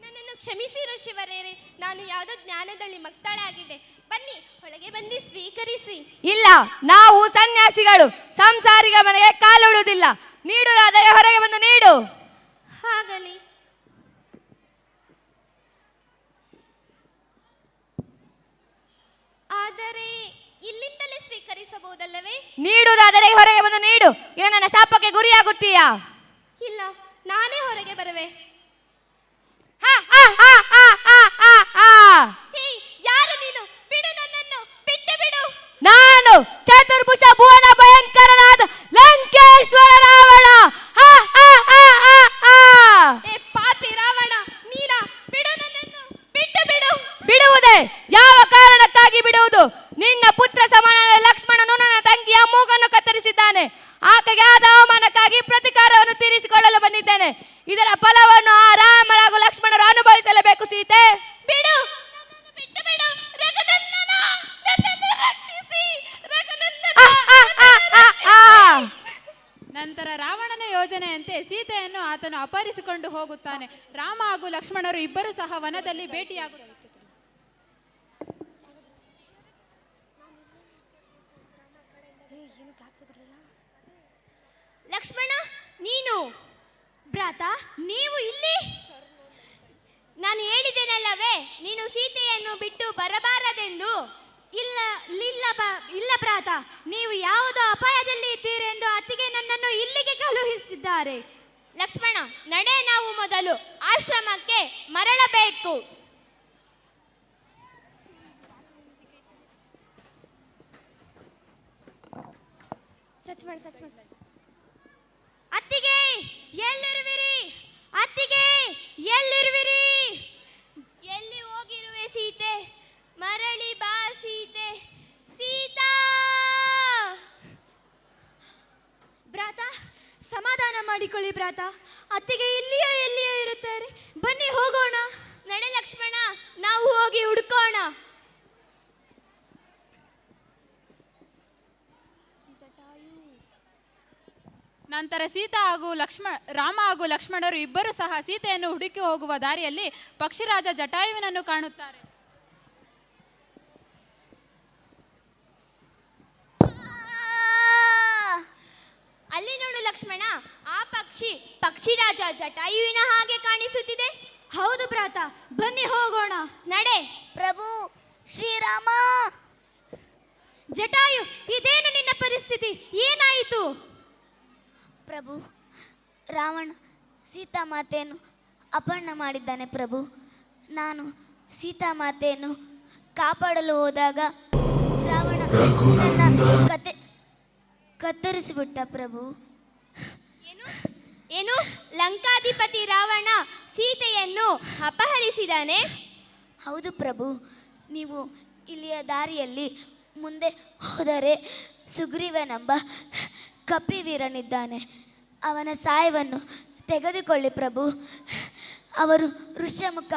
ನನ್ನನ್ನು ಕ್ಷಮಿಸಿ ಋಷಿವರೇರೆ, ನಾನು ಯಾವುದೋ ಜ್ಞಾನದಲ್ಲಿ ಮಕ್ಕಳಾಗಿದೆ. ಬನ್ನಿ, ಒಳಗೆ ಬಂದು ಸ್ವೀಕರಿಸಿ. ಇಲ್ಲ, ನಾವು ಸನ್ಯಾಸಿಗಳು ಸಂಸಾರಿಗ ಮನೆಗೆ ಕಾಲಿಡುವುದಿಲ್ಲ. ನೀಡುವುದಾದರೆ ಹೊರಗೆ ಬಂದು ನೀಡು. ಹಾಗಲಿ. ಆದರೆ ಇಲ್ಲಿಂದಲೇ ಸ್ವೀಕರಿಸಬಹುದಲ್ಲವೇ? ನೀಡುವುದಾದರೆ ಹೊರಗೆ ಬಂದು ನೀಡು. ಇಲ್ಲ ನನ್ನ ಶಾಪಕ್ಕೆ ಗುರಿಯಾಗುತ್ತೀಯಾ? ಇಲ್ಲ, ನಾನೇ ಹೊರಗೆ ಬರುವೆ. ಹೇ, ಯಾರು ನೀನು? ಬಿಡು ನನ್ನನ್ನು, ಬಿಟ್ಟು ಬಿಡು. ನಾನು ಚತುರ್ಭುಜ ಭುವನ ಭಯಂಕರನಾದ ಲಂಕೇಶ್ವರ ರಾವಣ. ಏ ಪಾಪಿ ರಾವಣ, ನೀನಾ? ಬಿಡು ನನ್ನನ್ನು, ಬಿಟ್ಟು ಬಿಡು. ಬಿಡುವುದೇ? ಯಾವ ಕಾರಣಕ್ಕಾಗಿ ಬಿಡುವುದು? ನಿನ್ನ ಪುತ್ರ ಸಮಾನದ ಲಕ್ಷ್ಮಣನು ನನ್ನ ತಂಗಿಯ ಮೂಗನ್ನು ಕತ್ತರಿಸಿದ್ದಾನೆ. ಆಕೆಗೆ ಆದ ಅವಮಾನಕ್ಕಾಗಿ ಪ್ರತಿಕಾರವನ್ನು ತೀರಿಸಿಕೊಳ್ಳಲು ಬಂದಿದ್ದೇನೆ. ಇದರ ಫಲವನ್ನು ಆ ರಾಮರಾಗು ಲಕ್ಷ್ಮಣರು ಅನುಭವಿಸಲೇಬೇಕು. ಸೀತೆ, ಬಿಡು, ಬಿಟ್ಟು ಬಿಡು. ರಘುನಂದನ, ನನ್ನನ್ನು ರಕ್ಷಿಸಿ. ರಘುನಂದನ, ನಂತರ ರಾವಣನ ಯೋಜನೆಯಂತೆ ಸೀತೆಯನ್ನು ಆತನು ಅಪಹರಿಸಿಕೊಂಡು ಹೋಗುತ್ತಾನೆ. ರಾಮ ಹಾಗೂ ಲಕ್ಷ್ಮಣರು ಇಬ್ಬರು ಸಹ ವನದಲ್ಲಿ ಭೇಟಿಯಾಗುತ್ತಾರೆ. ಲಕ್ಷ್ಮಣ, ನೀನು? ಭ್ರಾತ, ನೀವು ಇಲ್ಲಿ? ನಾನು ಹೇಳಿದ್ದೇನಲ್ಲವೇ ನೀನು ಸೀತೆಯನ್ನು ಬಿಟ್ಟು ಬರಬಾರದೆಂದು. ಇಲ್ಲ ಭ್ರಾತ, ನೀವು ಯಾವುದೋ ಅಪಾಯದಲ್ಲಿ ಇದ್ದೀರೆಂದು ಅತ್ತಿಗೆ ನನ್ನನ್ನು ಇಲ್ಲಿಗೆ ಕಳುಹಿಸಿದ್ದಾರೆ. ಲಕ್ಷ್ಮಣ, ನಡೆ, ನಾವು ಮೊದಲು ಆಶ್ರಮಕ್ಕೆ ಮರಳಬೇಕು. ಅತ್ತಿಗೆ ಎಲ್ಲಿರುವಿರಿ? ಅತ್ತಿಗೆ ಎಲ್ಲಿರುವಿರಿ? ಎಲ್ಲಿ ಹೋಗಿರುವೆ ಸೀತೆ? ಮರಳಿ ಬಾ ಸೀತೆ. ಸೀತಾ! ಭ್ರಾತ, ಸಮಾಧಾನ ಮಾಡಿಕೊಳ್ಳಿ ಭ್ರಾತ. ಅತ್ತಿಗೆ ಇಲ್ಲಿಯೋ ಎಲ್ಲಿಯೋ ಇರುತ್ತಾರೆ. ಬನ್ನಿ ಹೋಗೋಣ. ನಡೆ ಲಕ್ಷ್ಮಣ, ನಾವು ಹೋಗಿ ಹುಡುಕೋಣ. ನಂತರ ಸೀತಾ ಹಾಗೂ ರಾಮ ಹಾಗೂ ಲಕ್ಷ್ಮಣರು ಇಬ್ಬರು ಸಹ ಸೀತೆಯನ್ನು ಹುಡುಕಿ ಹೋಗುವ ದಾರಿಯಲ್ಲಿ ಪಕ್ಷಿರಾಜ ಜಟಾಯುವಿನನ್ನು ಕಾಣುತ್ತಾರೆ. ಅಲ್ಲಿ ನೋಡು ಲಕ್ಷ್ಮಣ, ಆ ಪಕ್ಷಿರಾಜ ಜಟಾಯುವಿನ ಹಾಗೆ ಕಾಣಿಸುತ್ತಿದೆ. ಹೌದು ಭ್ರಾತ, ಬನ್ನಿ ಹೋಗೋಣ. ನಡೆ. ಪ್ರಭು ಶ್ರೀರಾಮ. ಜಟಾಯು, ಇದೇನು ನಿನ್ನ ಪರಿಸ್ಥಿತಿ? ಏನಾಯಿತು? ಪ್ರಭು, ರಾವಣ ಸೀತಾಮಾತೆಯನ್ನು ಅಪಹರಣ ಮಾಡಿದ್ದಾನೆ ಪ್ರಭು. ನಾನು ಸೀತಾಮಾತೆಯನ್ನು ಕಾಪಾಡಲು ಹೋದಾಗ ರಾವಣ ಕತ್ತರಿಸಿಬಿಟ್ಟ ಪ್ರಭು. ಏನು? ಲಂಕಾಧಿಪತಿ ರಾವಣ ಸೀತೆಯನ್ನು ಅಪಹರಿಸಿದಾನೆ? ಹೌದು ಪ್ರಭು. ನೀವು ಇಲ್ಲಿಯ ದಾರಿಯಲ್ಲಿ ಮುಂದೆ ಹೋದರೆ ಸುಗ್ರೀವನೆಂಬ ಕಪಿವೀರನಿದ್ದಾನೆ. ಅವನ ಸಹಾಯವನ್ನು ತೆಗೆದುಕೊಳ್ಳಿ ಪ್ರಭು. ಅವರು ಋಷ್ಯಮುಖ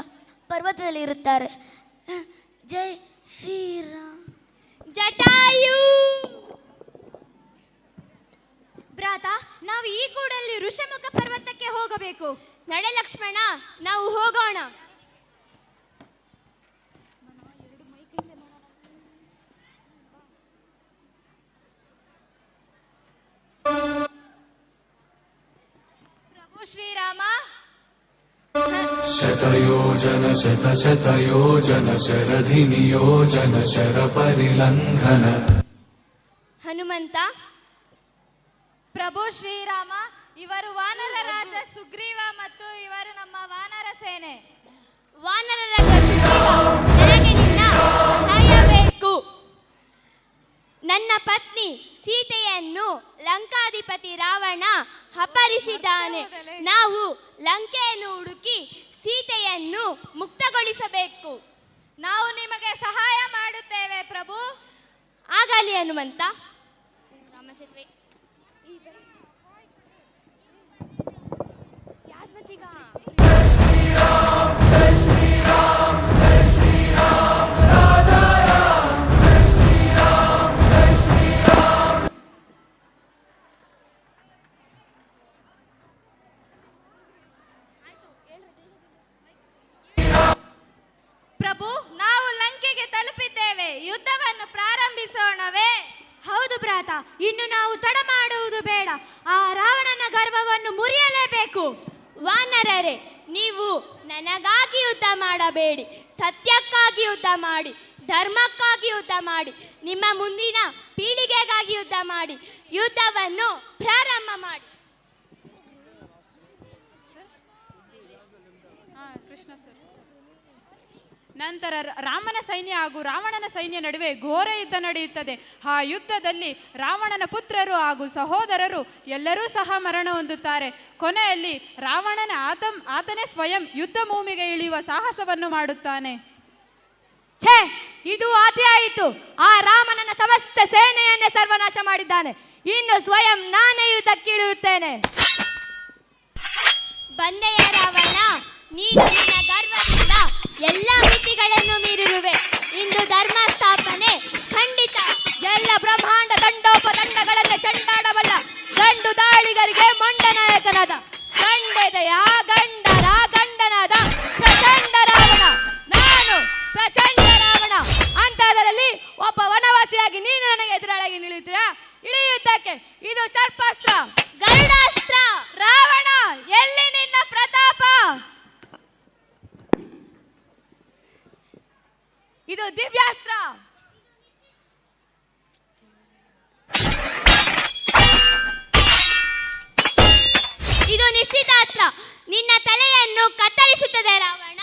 ಪರ್ವತದಲ್ಲಿ ಇರುತ್ತಾರೆ. ಜೈ ಶ್ರೀರಾಮ್. ಜಟಾಯು. ಭ್ರಾತ, ನಾವು ಈ ಕೂಡಲ್ಲಿ ಋಷ್ಯಮುಖ ಪರ್ವತಕ್ಕೆ ಹೋಗಬೇಕು. ನಡೆ ಲಕ್ಷ್ಮಣ, ನಾವು ಹೋಗೋಣ. ಪ್ರಭು ಶ್ರೀರಾಮ. ಶತಯೋಜನ ಶತಶತಯೋಜನ ಶರಧಿ ನಿಯೋಜನ ಶರ ಪರಿಲಂಘನ. ಹನುಮಂತ. ಪ್ರಭು ಶ್ರೀರಾಮ, ಇವರು ವಾನರ ರಾಜ ಸುಗ್ರೀವ ಮತ್ತು ಇವರು ನಮ್ಮ ವಾನರ ಸೇನೆ. ವಾನರ ರಾಜ ಸುಗ್ರೀವ, ನನಗೆ ನಿನ್ನ ಸಹಾಯ ಬೇಕು. ನನ್ನ ಪತ್ನಿ ಸೀತೆಯನ್ನು ಲಂಕಾಧಿಪತಿ ರಾವಣ ಅಪಹರಿಸಿದ್ದಾನೆ. ನಾವು ಲಂಕೆಯನ್ನು ಹುಡುಕಿ ಸೀತೆಯನ್ನು ಮುಕ್ತಗೊಳಿಸಬೇಕು. ನಾವು ನಿಮಗೆ ಸಹಾಯ ಮಾಡುತ್ತೇವೆ ಪ್ರಭು. ಆಗಲಿ ಹನುಮಂತ. ತಲುಪಿದ್ದೇವೆ. ಯುದ್ಧವನ್ನು ಪ್ರಾರಂಭಿಸೋಣವೇ? ಹೌದು ಭ್ರಾತ, ಇನ್ನು ನಾವು ತಡ ಮಾಡುವುದು ಬೇಡ. ಆ ರಾವಣನ ಗರ್ವವನ್ನು ಮುರಿಯಲೇಬೇಕು. ವಾನರರೇ, ನೀವು ನನಗಾಗಿ ಯುದ್ಧ ಮಾಡಬೇಡಿ, ಸತ್ಯಕ್ಕಾಗಿ ಯುದ್ಧ ಮಾಡಿ, ಧರ್ಮಕ್ಕಾಗಿ ಯುದ್ಧ ಮಾಡಿ, ನಿಮ್ಮ ಮುಂದಿನ ಪೀಳಿಗೆಗಾಗಿ ಯುದ್ಧ ಮಾಡಿ, ಯುದ್ಧವನ್ನು ಪ್ರಾರಂಭ ಮಾಡಿ. ಕೃಷ್ಣ ಸರ್. ನಂತರ ರಾಮನ ಸೈನ್ಯ ಹಾಗೂ ರಾವಣನ ಸೈನ್ಯ ನಡುವೆ ಘೋರ ಯುದ್ಧ ನಡೆಯುತ್ತದೆ. ಆ ಯುದ್ಧದಲ್ಲಿ ರಾವಣನ ಪುತ್ರರು ಹಾಗೂ ಸಹೋದರರು ಎಲ್ಲರೂ ಸಹ ಮರಣ ಹೊಂದುತ್ತಾರೆ. ಕೊನೆಯಲ್ಲಿ ರಾವಣನ ಆತನೇ ಸ್ವಯಂ ಯುದ್ಧ ಭೂಮಿಗೆ ಇಳಿಯುವ ಸಾಹಸವನ್ನು ಮಾಡುತ್ತಾನೆ. ಛೇ, ಇದು ಅತಿ ಆಯಿತು. ಆ ರಾಮನನ್ನ ಸಮಸ್ತ ಸೇನೆಯನ್ನೇ ಸರ್ವನಾಶ ಮಾಡಿದ್ದಾನೆ. ಇನ್ನು ಸ್ವಯಂ ನಾನೇ ಯುದ್ಧಕ್ಕಿಳಿಯುತ್ತೇನೆ. ಬಂದೆಯ ರಾವಣ, ನೀನು ನಿನ್ನ ಗರ್ವದಿಂದ ಎಲ್ಲ ಮಿತಿಗಳನ್ನು ಮೀರಿರುವೆ. ಇಂದು ಧರ್ಮ ಸ್ಥಾಪನೆ ಖಂಡಿತ. ಎಲ್ಲ ಬ್ರಹ್ಮಾಂಡ ದಂಡೋಪದಂಡಗಳನ್ನು ಚಂಡಾಡಬಲ್ಲ ಗಂಡು ದಾಳಿಗರಿಗೆ ಮೊಂಡನಾಯಕನಾದ ಗಂಡೆದೆಯ ಗಂಡನಾದ ಪ್ರಚಂಡ ರಾವಣ. ನಾನು ಪ್ರಚಂಡ ರಾವಣ. ಅಂತಹದರಲ್ಲಿ ಒಬ್ಬ ವನವಾಸಿಯಾಗಿ ನೀನು ನನಗೆ ಎದುರಾಗಿ ನಿಲ್ಲುತ್ತೀರಾ? ಇಳಿಯುವುದಕ್ಕೆ ಇದು ಸರ್ಪಾಸ್ತ್ರ, ಗರುಡಾಸ್ತ್ರ. ರಾವಣ, ಎಲ್ಲಿ ನಿನ್ನ ಪ್ರತಾಪ? ಇದು ದಿವ್ಯಾಸ್ತ್ರ. ಇದು ನಿಶ್ಚಿತಾಸ್ತ್ರ. ನಿನ್ನ ತಲೆಯನ್ನು ಕತ್ತರಿಸುತ್ತದೆ ರಾವಣ.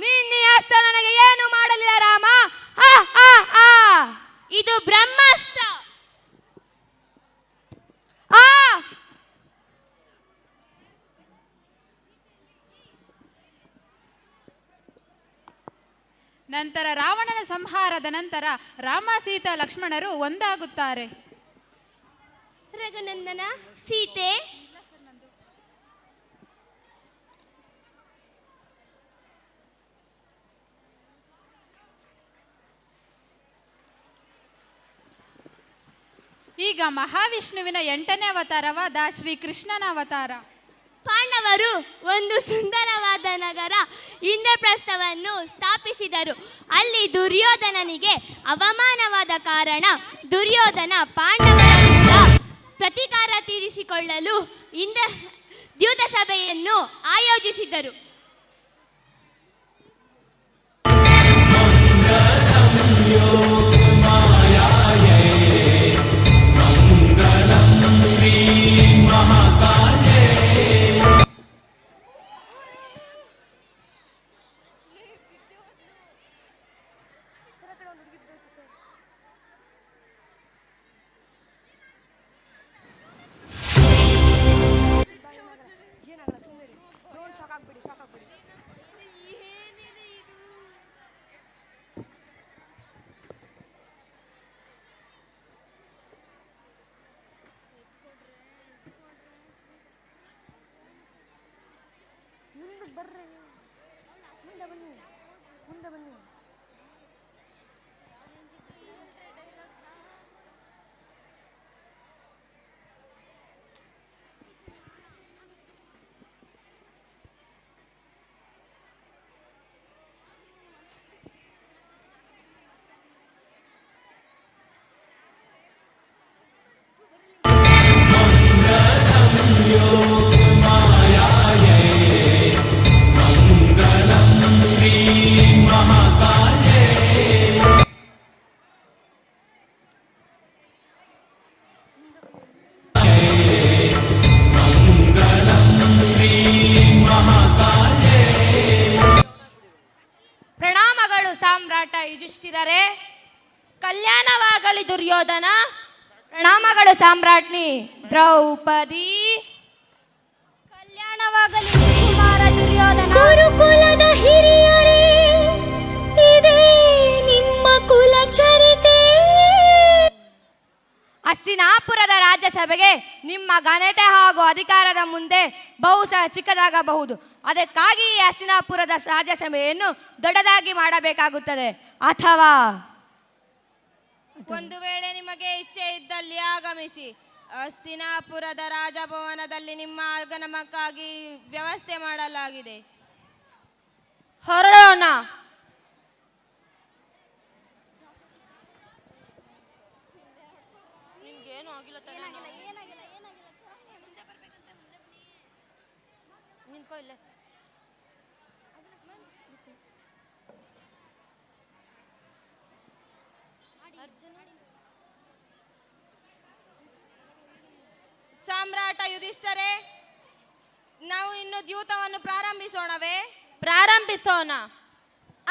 ನಿನ್ನ ಅಸ್ತ್ರ ನನಗೆ ಏನು ಮಾಡಲಿಲ್ಲ ರಾಮ. ಇದು ಬ್ರಹ್ಮಾಸ್ತ್ರ. ನಂತರ ರಾವಣನ ಸಂಹಾರದ ನಂತರ ರಾಮ, ಸೀತಾ, ಲಕ್ಷ್ಮಣರು ಒಂದಾಗುತ್ತಾರೆ. ರಘುನಂದನ, ಸೀತೆ, ಈಗ ಮಹಾವಿಷ್ಣುವಿನ 8ನೇ ಅವತಾರವಾದ ಶ್ರೀಕೃಷ್ಣನ ಅವತಾರ. ಪಾಂಡವರು ಒಂದು ಸುಂದರವಾದ ನಗರ ಇಂದ್ರಪ್ರಸ್ಥವನ್ನು ಸ್ಥಾಪಿಸಿದರು. ಅಲ್ಲಿ ದುರ್ಯೋಧನನಿಗೆ ಅವಮಾನವಾದ ಕಾರಣ ದುರ್ಯೋಧನ ಪಾಂಡವರಿಂದ ಪ್ರತೀಕಾರ ತೀರಿಸಿಕೊಳ್ಳಲು ದ್ಯೂತ ಸಭೆಯನ್ನು ಆಯೋಜಿಸಿದರು. ಮುಂದೆ ಬನ್ನಿ. ಪ್ರಣಾಮಗಳು ಸಾಮ್ರಾಟ ಯುಧಿಷ್ಠಿರರೇ. ಕಲ್ಯಾಣವಾಗಲಿ ದುರ್ಯೋಧನ. ಪ್ರಣಾಮಗಳು ಸಾಮ್ರಾಟ್ನಿ ದ್ರೌಪದಿ. ಕಲ್ಯಾಣವಾಗಲಿ ಕುಮಾರ ದುರ್ಯೋಧನ. ಗುರುಕುಲದ ಹಿರಿಯರೇ, ಇದೇ ನಿಮ್ಮ ಕುಲಚರಿತೆ. ಹಸ್ತಿನಾಪುರದ ರಾಜ್ಯಸಭೆಗೆ ನಿಮ್ಮ ಘನತೆ ಹಾಗೂ ಅಧಿಕಾರದ ಮುಂದೆ ಬಹುಶಃ ಚಿಕ್ಕದಾಗಬಹುದು. ಅದಕ್ಕಾಗಿ ಈ ಹಸ್ತಿನಾಪುರದ ರಾಜ್ಯಸಭೆಯನ್ನು ದೊಡ್ಡದಾಗಿ ಮಾಡಬೇಕಾಗುತ್ತದೆ. ಅಥವಾ ಒಂದು ವೇಳೆ ನಿಮಗೆ ಇಚ್ಛೆ ಇದ್ದಲ್ಲಿ ಆಗಮಿಸಿ. ಹಸ್ತಿನಾಪುರದ ರಾಜಭವನದಲ್ಲಿ ನಿಮ್ಮ ಆಗಮನಕ್ಕಾಗಿ ವ್ಯವಸ್ಥೆ ಮಾಡಲಾಗಿದೆ. ಹೊರಡೋಣ. ನಿಂತ್ಕೋ ಇಲ್ಲೇ. ಸಾಮ್ರಾಟ ಯುಧಿಷ್ಠರೇ, ನಾವು ಇನ್ನು ದ್ಯೂತವನ್ನು ಪ್ರಾರಂಭಿಸೋಣವೇ? ಪ್ರಾರಂಭಿಸೋಣ.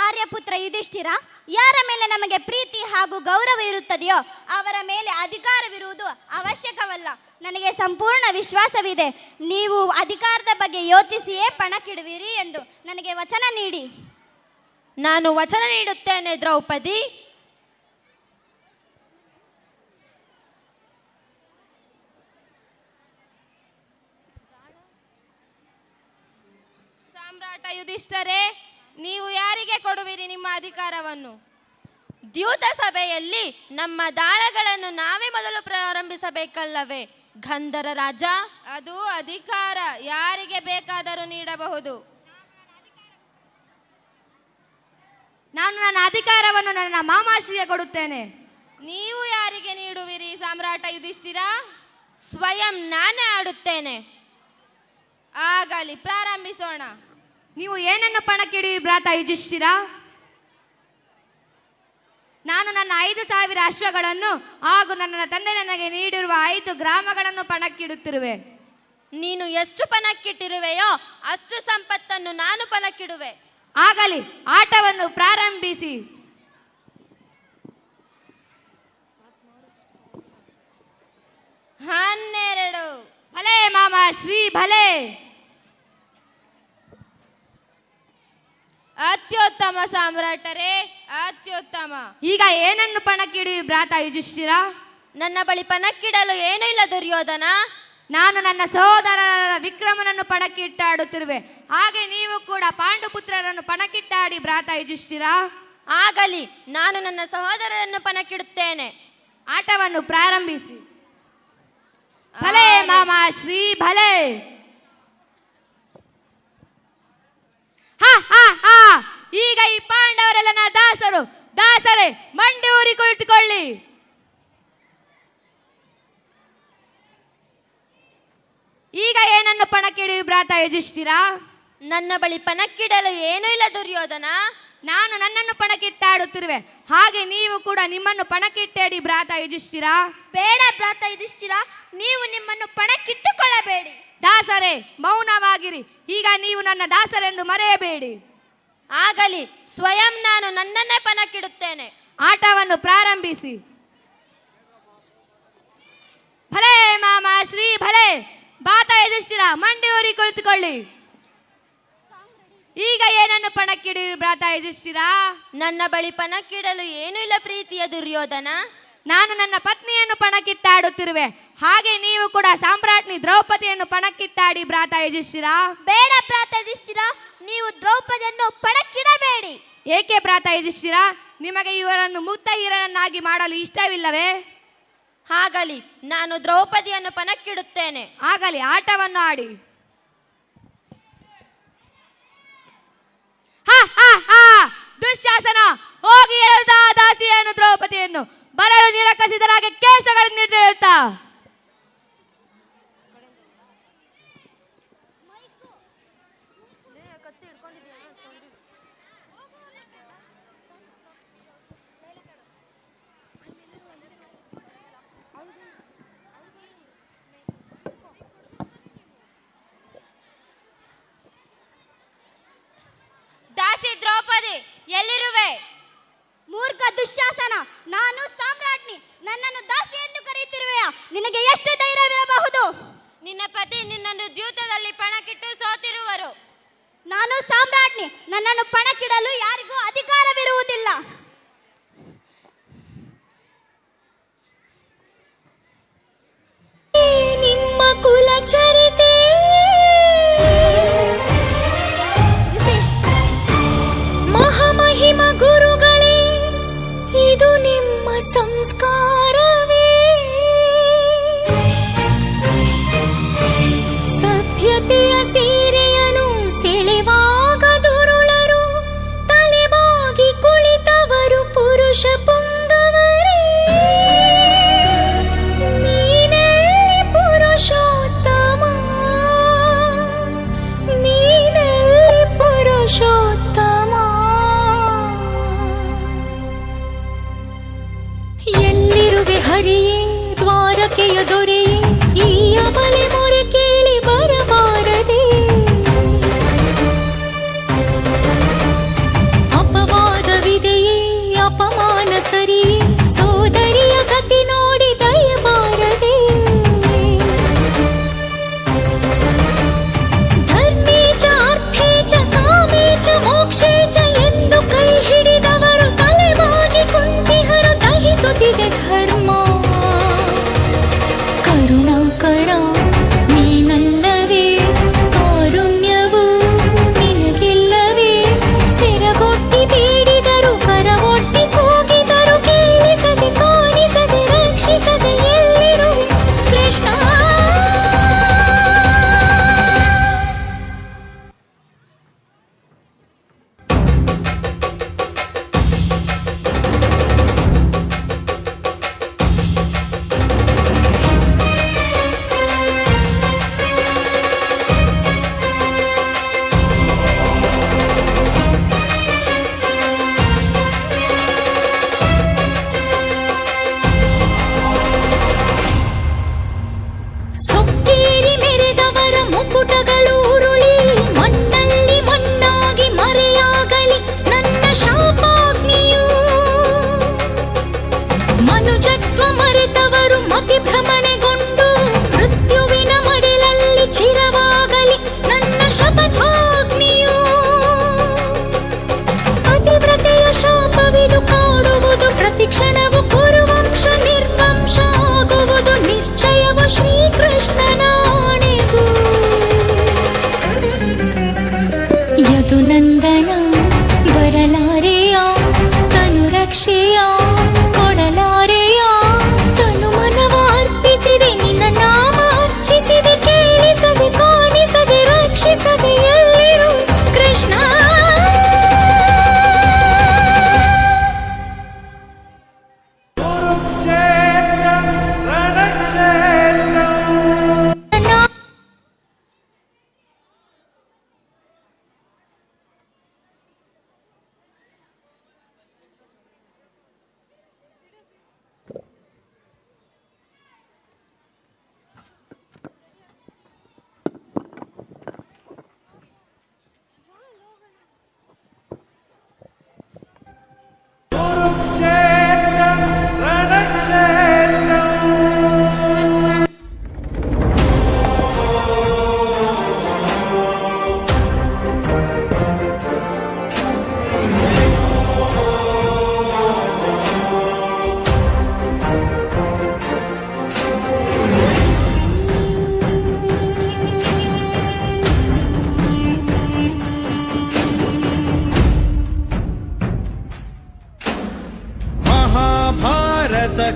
ಆರ್ಯಪುತ್ರ ಯುಧಿಷ್ಠಿರ, ಯಾರ ಮೇಲೆ ನಮಗೆ ಪ್ರೀತಿ ಹಾಗೂ ಗೌರವ ಇರುತ್ತದೆಯೋ ಅವರ ಮೇಲೆ ಅಧಿಕಾರವಿರುವುದು ಅವಶ್ಯಕವಲ್ಲ. ನನಗೆ ಸಂಪೂರ್ಣ ವಿಶ್ವಾಸವಿದೆ. ನೀವು ಅಧಿಕಾರದ ಬಗ್ಗೆ ಯೋಚಿಸಿಯೇ ಪಣಕ್ಕಿಡುವಿರಿ ಎಂದು ನನಗೆ ವಚನ ನೀಡಿ. ನಾನು ವಚನ ನೀಡುತ್ತೇನೆ ದ್ರೌಪದಿ. ಸಾಮ್ರಾಟ ಯುಧಿಷ್ಠರೇ, ನೀವು ಯಾರಿಗೆ ಕೊಡುವಿರಿ ನಿಮ್ಮ ಅಧಿಕಾರವನ್ನು? ದ್ಯೂತ ಸಭೆಯಲ್ಲಿ ನಮ್ಮ ದಾಳಗಳನ್ನು ನಾವೇ ಮೊದಲು ಪ್ರಾರಂಭಿಸಬೇಕಲ್ಲವೇ ಗಂಧರ ರಾಜ? ಅದು ಅಧಿಕಾರ ಯಾರಿಗೆ ಬೇಕಾದರೂ ನೀಡಬಹುದು. ನಾನು ನನ್ನ ಅಧಿಕಾರವನ್ನು ನನ್ನ ಮಾಮಾಶ್ರೀಗೆ ಕೊಡುತ್ತೇನೆ. ನೀವು ಯಾರಿಗೆ ನೀಡುವಿರಿ ಸಾಮ್ರಾಟ ಯುಧಿಷ್ಠಿರ? ಸ್ವಯಂ ನಾನೇ ಆಡುತ್ತೇನೆ. ಆಗಲಿ, ಪ್ರಾರಂಭಿಸೋಣ. ನೀವು ಏನನ್ನು ಪಣಕ್ಕಿಡಿ ಭ್ರಾತ ಯುಧಿಷ್ಠಿರ? ನಾನು ನನ್ನ 5,000 ಅಶ್ವಗಳನ್ನು ಹಾಗೂ ನನ್ನ ತಂದೆ ನನಗೆ ನೀಡಿರುವ 5 ಗ್ರಾಮಗಳನ್ನು ಪಣಕ್ಕಿಡುತ್ತಿರುವೆ. ನೀನು ಎಷ್ಟು ಪಣಕ್ಕಿಟ್ಟಿರುವೆಯೋ ಅಷ್ಟು ಸಂಪತ್ತನ್ನು ನಾನು ಪಣಕ್ಕಿಡುವೆ. ಆಗಲಿ, ಆಟವನ್ನು ಪ್ರಾರಂಭಿಸಿ. 12. ಭಲೆ ಮಾಮ ಶ್ರೀ ಭಲೆ. ಅತ್ಯುತ್ತಮ ಸಾಮ್ರಾಟರೇ, ಅತ್ಯುತ್ತಮ. ಈಗ ಏನನ್ನು ಪಣಕ್ಕಿಡಿ ಭ್ರಾತ ಯುಧಿಷ್ಠಿರ? ನನ್ನ ಬಳಿ ಪಣಕ್ಕಿಡಲು ಏನೂ ಇಲ್ಲ ದುರ್ಯೋಧನ. ನಾನು ನನ್ನ ಸಹೋದರರ ವಿಕ್ರಮನನ್ನು ಪಣಕ್ಕಿಟ್ಟಾಡುತ್ತಿರುವೆ. ಹಾಗೆ ನೀವು ಕೂಡ ಪಾಂಡುಪುತ್ರರನ್ನು ಪಣಕ್ಕಿಟ್ಟಾಡಿ ಭ್ರಾತ ಯುಧಿಷ್ಠಿರ. ಆಗಲಿ, ನಾನು ನನ್ನ ಸಹೋದರರನ್ನು ಪಣಕ್ಕಿಡುತ್ತೇನೆ. ಆಟವನ್ನು ಪ್ರಾರಂಭಿಸಿ. ಭಲೆ ಮಾಮ ಶ್ರೀ ಭಲೆ. ಈಗ ಈ ಪಾಂಡವರೆಲ್ಲ ನನ್ನ ದಾಸರು. ದಾಸರೇ, ಮಂಡಿ ಊರಿ ಕುಳಿತುಕೊಳ್ಳಿ. ಈಗ ಏನನ್ನು ಪಣಕ್ಕಿಡಿ ಭ್ರಾತ ಯುಧಿಷ್ಠಿರ? ನನ್ನ ಬಳಿ ಪಣಕ್ಕಿಡಲು ಏನೂ ಇಲ್ಲ ದುರ್ಯೋಧನ. ನಾನು ನನ್ನನ್ನು ಪಣಕ್ಕಿಟ್ಟಾಡುತ್ತಿರುವೆ. ಹಾಗೆ ನೀವು ಕೂಡ ನಿಮ್ಮನ್ನು ಪಣಕ್ಕಿಟ್ಟೇಡಿ ಭ್ರಾತ ಯುಧಿಷ್ಠಿರ. ಬೇಡ ಭ್ರಾತ ಯುಧಿಷ್ಠಿರ, ನೀವು ನಿಮ್ಮನ್ನು ಪಣಕ್ಕಿಟ್ಟುಕೊಳ್ಳಬೇಡಿ. ದಾಸರೇ, ಮೌನವಾಗಿರಿ. ಈಗ ನೀವು ನನ್ನ ದಾಸರೆಂದು ಮರೆಯಬೇಡಿ. ಆಗಲಿ, ಸ್ವಯಂ ನಾನು ನನ್ನನ್ನೇ ಪಣಕ್ಕಿಡುತ್ತೇನೆ. ಆಟವನ್ನು ಪ್ರಾರಂಭಿಸಿ. ಭಲೆ ಮಾಮ ಶ್ರೀ ಭಲೆ. ಭ್ರಾತ ಯುಧಿಷ್ಠಿರ, ಮಂಡಿ ಊರಿ ಕುಳಿತುಕೊಳ್ಳಿ. ಈಗ ಏನನ್ನು ಪಣಕ್ಕಿಡಿ ಭ್ರಾತ ಯುಧಿಷ್ಠಿರ? ನನ್ನ ಬಳಿ ಪಣಕ್ಕಿಡಲು ಏನೂ ಇಲ್ಲ ಪ್ರೀತಿಯ ದುರ್ಯೋಧನ. ನಾನು ನನ್ನ ಪತ್ನಿಯನ್ನು ಪಣಕ್ಕಿಟ್ಟಾಡುತ್ತಿರುವೆ. ಹಾಗೆ ನೀವು ಕೂಡ ಸಾಮ್ರಾಜ್ಞಿ ದ್ರೌಪದಿಯನ್ನು ಪಣಕ್ಕಿಟ್ಟಾಡಿ ಭ್ರಾತ ಯುಧಿಷ್ಠಿರ. ಬೇಡ ಭ್ರಾತ ಯುಧಿಷ್ಠಿರ, ನೀವು ದ್ರೌಪದಿಯನ್ನು ಪಣಕ್ಕಿಡಬೇಡಿ. ಏಕೆ ಭ್ರಾತ ಯುಧಿಷ್ಠಿರ? ನಿಮಗೆ ಇವರನ್ನು ಮುಗ್ಧ ಹೀರನನ್ನಾಗಿ ಮಾಡಲು ಇಷ್ಟವಿಲ್ಲವೇ? ಆಗಲಿ, ನಾನು ದ್ರೌಪದಿಯನ್ನು ಪಣಕ್ಕಿಡುತ್ತೇನೆ. ಆಗಲಿ, ಆಟವನ್ನು ಆಡಿ. ದುಶ್ಯಾಸನ, ಹೋಗಿ ಎಳೆದ ದಾಸಿಯನ್ನು ದ್ರೌಪದಿಯನ್ನು ಬರಲು ನಿರಾಕರಿಸಿದರಾಗೆ ಕೇಶಗಳನ್ನು ನಿರ್ದೇಳುತ್ತಾ. ದಾಸಿ ದ್ರೌಪದಿ, ಎಲ್ಲಿರುವೆ? ಮೂರ್ಖ ದುಶ್ಯಾಸನ, ನಾನು ಸಾಮ್ರಾಜ್ಞಿ. ನನ್ನನ್ನು ದಾಸಿ ಎಂದು ಕರೆಯುತ್ತಿರುವೆಯಾ? ನಿನಗೆ ಎಷ್ಟು ಧೈರ್ಯವಿರಬಹುದು? ನಿನ್ನ ಪತಿ ನಿನ್ನನ್ನು ದ್ಯೂತದಲ್ಲಿ ಪಣಕ್ಕಿಟ್ಟು ಸೋತಿರುವರು. ನಾನು ಸಾಮ್ರಾಜ್ಞಿ. ನನ್ನನ್ನು ಪಣಕ್ಕಿಡಲು ಯಾರಿಗೂ ಅಧಿಕಾರವಿರುವುದಿಲ್ಲ. ನಿಮ್ಮ ಕುಲಚರಿತೆ ಮಹಾಮಹಿಮ ಗುರುಗಳೇ, ಇದು ನಿಮ್ಮ ಸಂಸ್ಕಾರವೇ? ಸಭ್ಯತೆಯ ಸೀರೆಯನ್ನು ಸೆಳೆವಾಗ ದುರುಳರು ಆಕೆಯ ದೊರೆಯೇ ಈ ಅಬಲೆ ಮೊರೆ ಕೇಳಿ ಬರಬಾರದೆ. ಅಪವಾದವಿದೆಯೇ ಅಪಮಾನ ಸರಿಯೇ ಸೋದರಿಯ ಗತಿ ನೋಡಿ ದಯಬಾರದೆ. ಧರ್ಮೇ ಚ ಅರ್ಥೇ ಚ ಕಾಮೇ ಚ ಮೋಕ್ಷೇ ಚ ಎಂದು ಕೈ ಹಿಡಿದವರು ತಲೆಬಾಗಿ ಕುಂತಿಹರು ದಹಿಸುತ್ತಿದೆ ಧರ್ಮ. ಕರುಣಾಕರ ನೀನಲ್ಲವೇ ಕಾರುಣ್ಯವು ನಿನಗಿಲ್ಲವೇ. ಸೆರಗೊಟ್ಟಿ ಬೇಡಿದರು ಕರವೊಟ್ಟಿ ಕೂಗಿದರು ಕೇಳಿಸದೆ ಕಾಣಿಸದೆ ರಕ್ಷಿಸದೆ ಎಲ್ಲಿರುವೆ ಕೃಷ್ಣ. ಸೊಕ್ಕೇರಿ ಮೆರೆದವರ ಮುಕುಟಗಳು ಉರುಳಿ ಮಣ್ಣಲ್ಲಿ ಮಣ್ಣಾಗಿ ಮರೆಯಾಗಲಿ ನನ್ನ ಶಾಪಾಗ್ನಿಯು. ಮನುಜತ್ವ ಮರೆತವರು ಮತಿ ಭ್ರಮಣೆಗೊಂಡು ಮೃತ್ಯುವಿನ ಮಡಿಲಲ್ಲಿ ಚಿರವಾಗಲಿ ನನ್ನ ಶಪಥಾಗ್ನಿಯು. ಪತಿವ್ರತೆಯ ಶಾಪವಿದು ಕಾಡುವುದು ಪ್ರತಿಕ್ಷಣವು ಕುರುವಂಶ ನಿರ್ವಂಶ ಆಗುವುದು ನಿಶ್ಚಯವು ಶ್ರೀಕೃಷ್ಣನಾಣೆಗೂ. ಯದುನಂದನ ಬರಲಾರೆಯ ತನು ರಕ್ಷೆಯ ಕೊಡಲಾರೆಯ. ತನು ಮನವ ಅರ್ಪಿಸಿದೆ ನಿನ್ನ ನಾಮ ಅರ್ಚಿಸಿದೆ ಕೇಳಿಸದೆ ಕಾಣಿಸದೆ ರಕ್ಷಿಸದೆ ಎಲ್ಲಿರು ಕೃಷ್ಣ.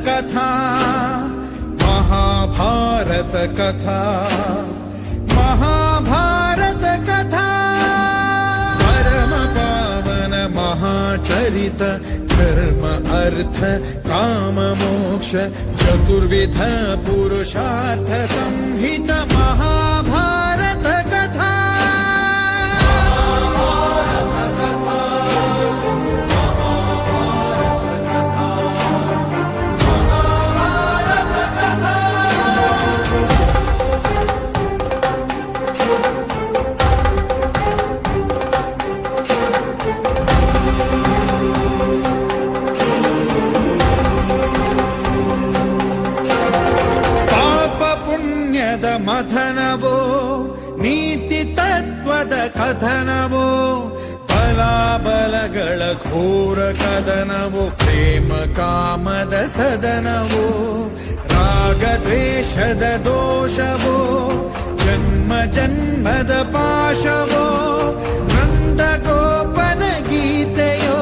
कथा महाभारत कथा महाभारत कथा परम पावन महाचरित धर्म अर्थ काम मोक्ष चतुर्विध पुरुषार्थ संहित महाभारत कथा. ಮಥನವೋ ನೀತಿ ತತ್ವದ ಕಥನವೋ ಬಲಾಬಲಗಳ ಘೋರ ಕದನವೋ ಪ್ರೇಮ ಕಾಮದ ಸದನವೋ ರಾಗ ದ್ವೇಷದ ದೋಷವೋ ಜನ್ಮ ಜನ್ಮದ ಪಾಶವೋ ನಂದ ಗೋಪನ ಗೀತೆಯೋ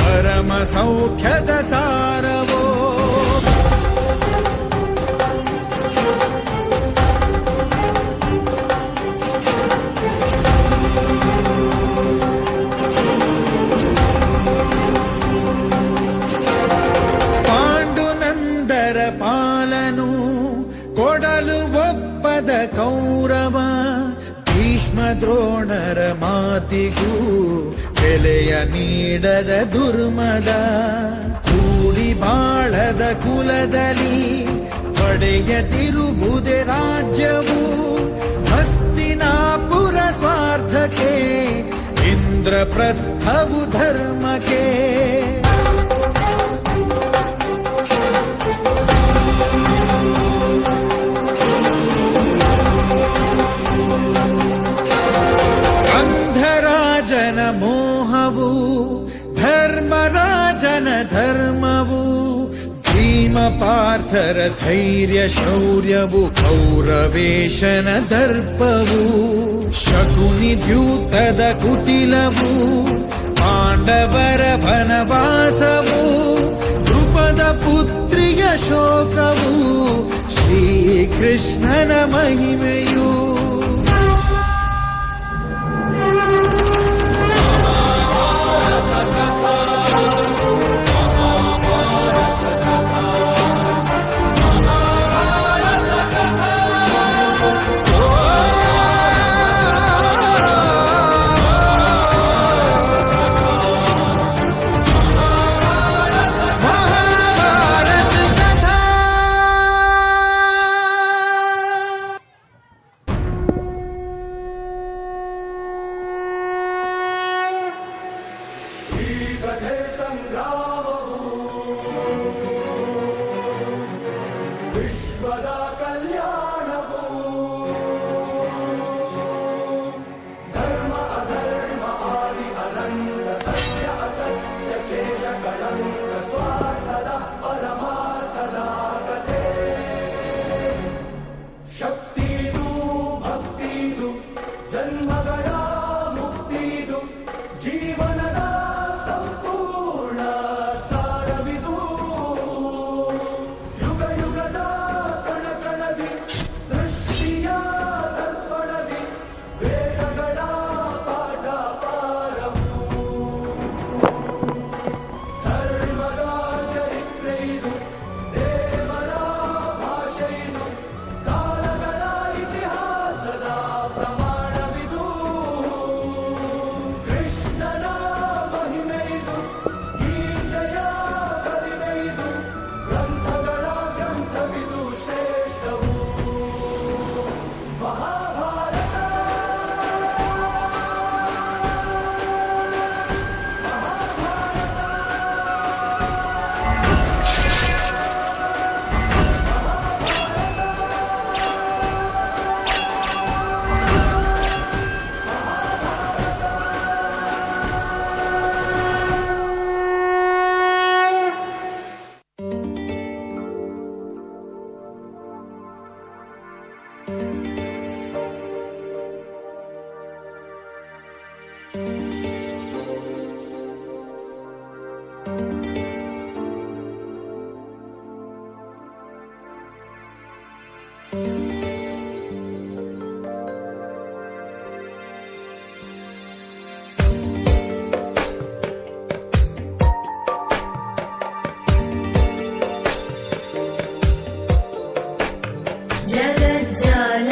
ಪರಮ ಸೌಖ್ಯದ ಸಾರವೋ. ಪಾಲನು ಕೊಡಲು ಒಪ್ಪದ ಕೌರವ ಭೀಷ್ಮ ದ್ರೋಣರ ಮಾತಿಗೂ ಬೆಲೆಯ ನೀಡದ ದುರ್ಮದ ಕೂಡಿ ಬಾಳದ ಕುಲದಲ್ಲಿ ಒಡೆಯದಿರುವುದೇ ರಾಜ್ಯವು ಹಸ್ತಿನಾಪುರ ಸ್ವಾರ್ಥಕ್ಕೆ ಇಂದ್ರಪ್ರಸ್ಥವು ಧರ್ಮಕ್ಕೆ ಅಂಧರಾಜನ ಮೋಹವು ಧರ್ಮರಾಜನ ಧರ್ಮವು ಭೀಮ ಪಾರ್ಥರ ಧೈರ್ಯ ಶೌರ್ಯವು ಕೌರವೇಶನ ದರ್ಪವು ಶಕುನಿ ದ್ಯೂತದ ಕುಟಿಲವು ಪಾಂಡವರ ವನವಾಸವು ದ್ರುಪದ ಪುತ್ರಿಯ ಶೋಕವು ಶ್ರೀಕೃಷ್ಣನ ಮಹಿಮೆಯು ಜಗಜ್ಜಾಲ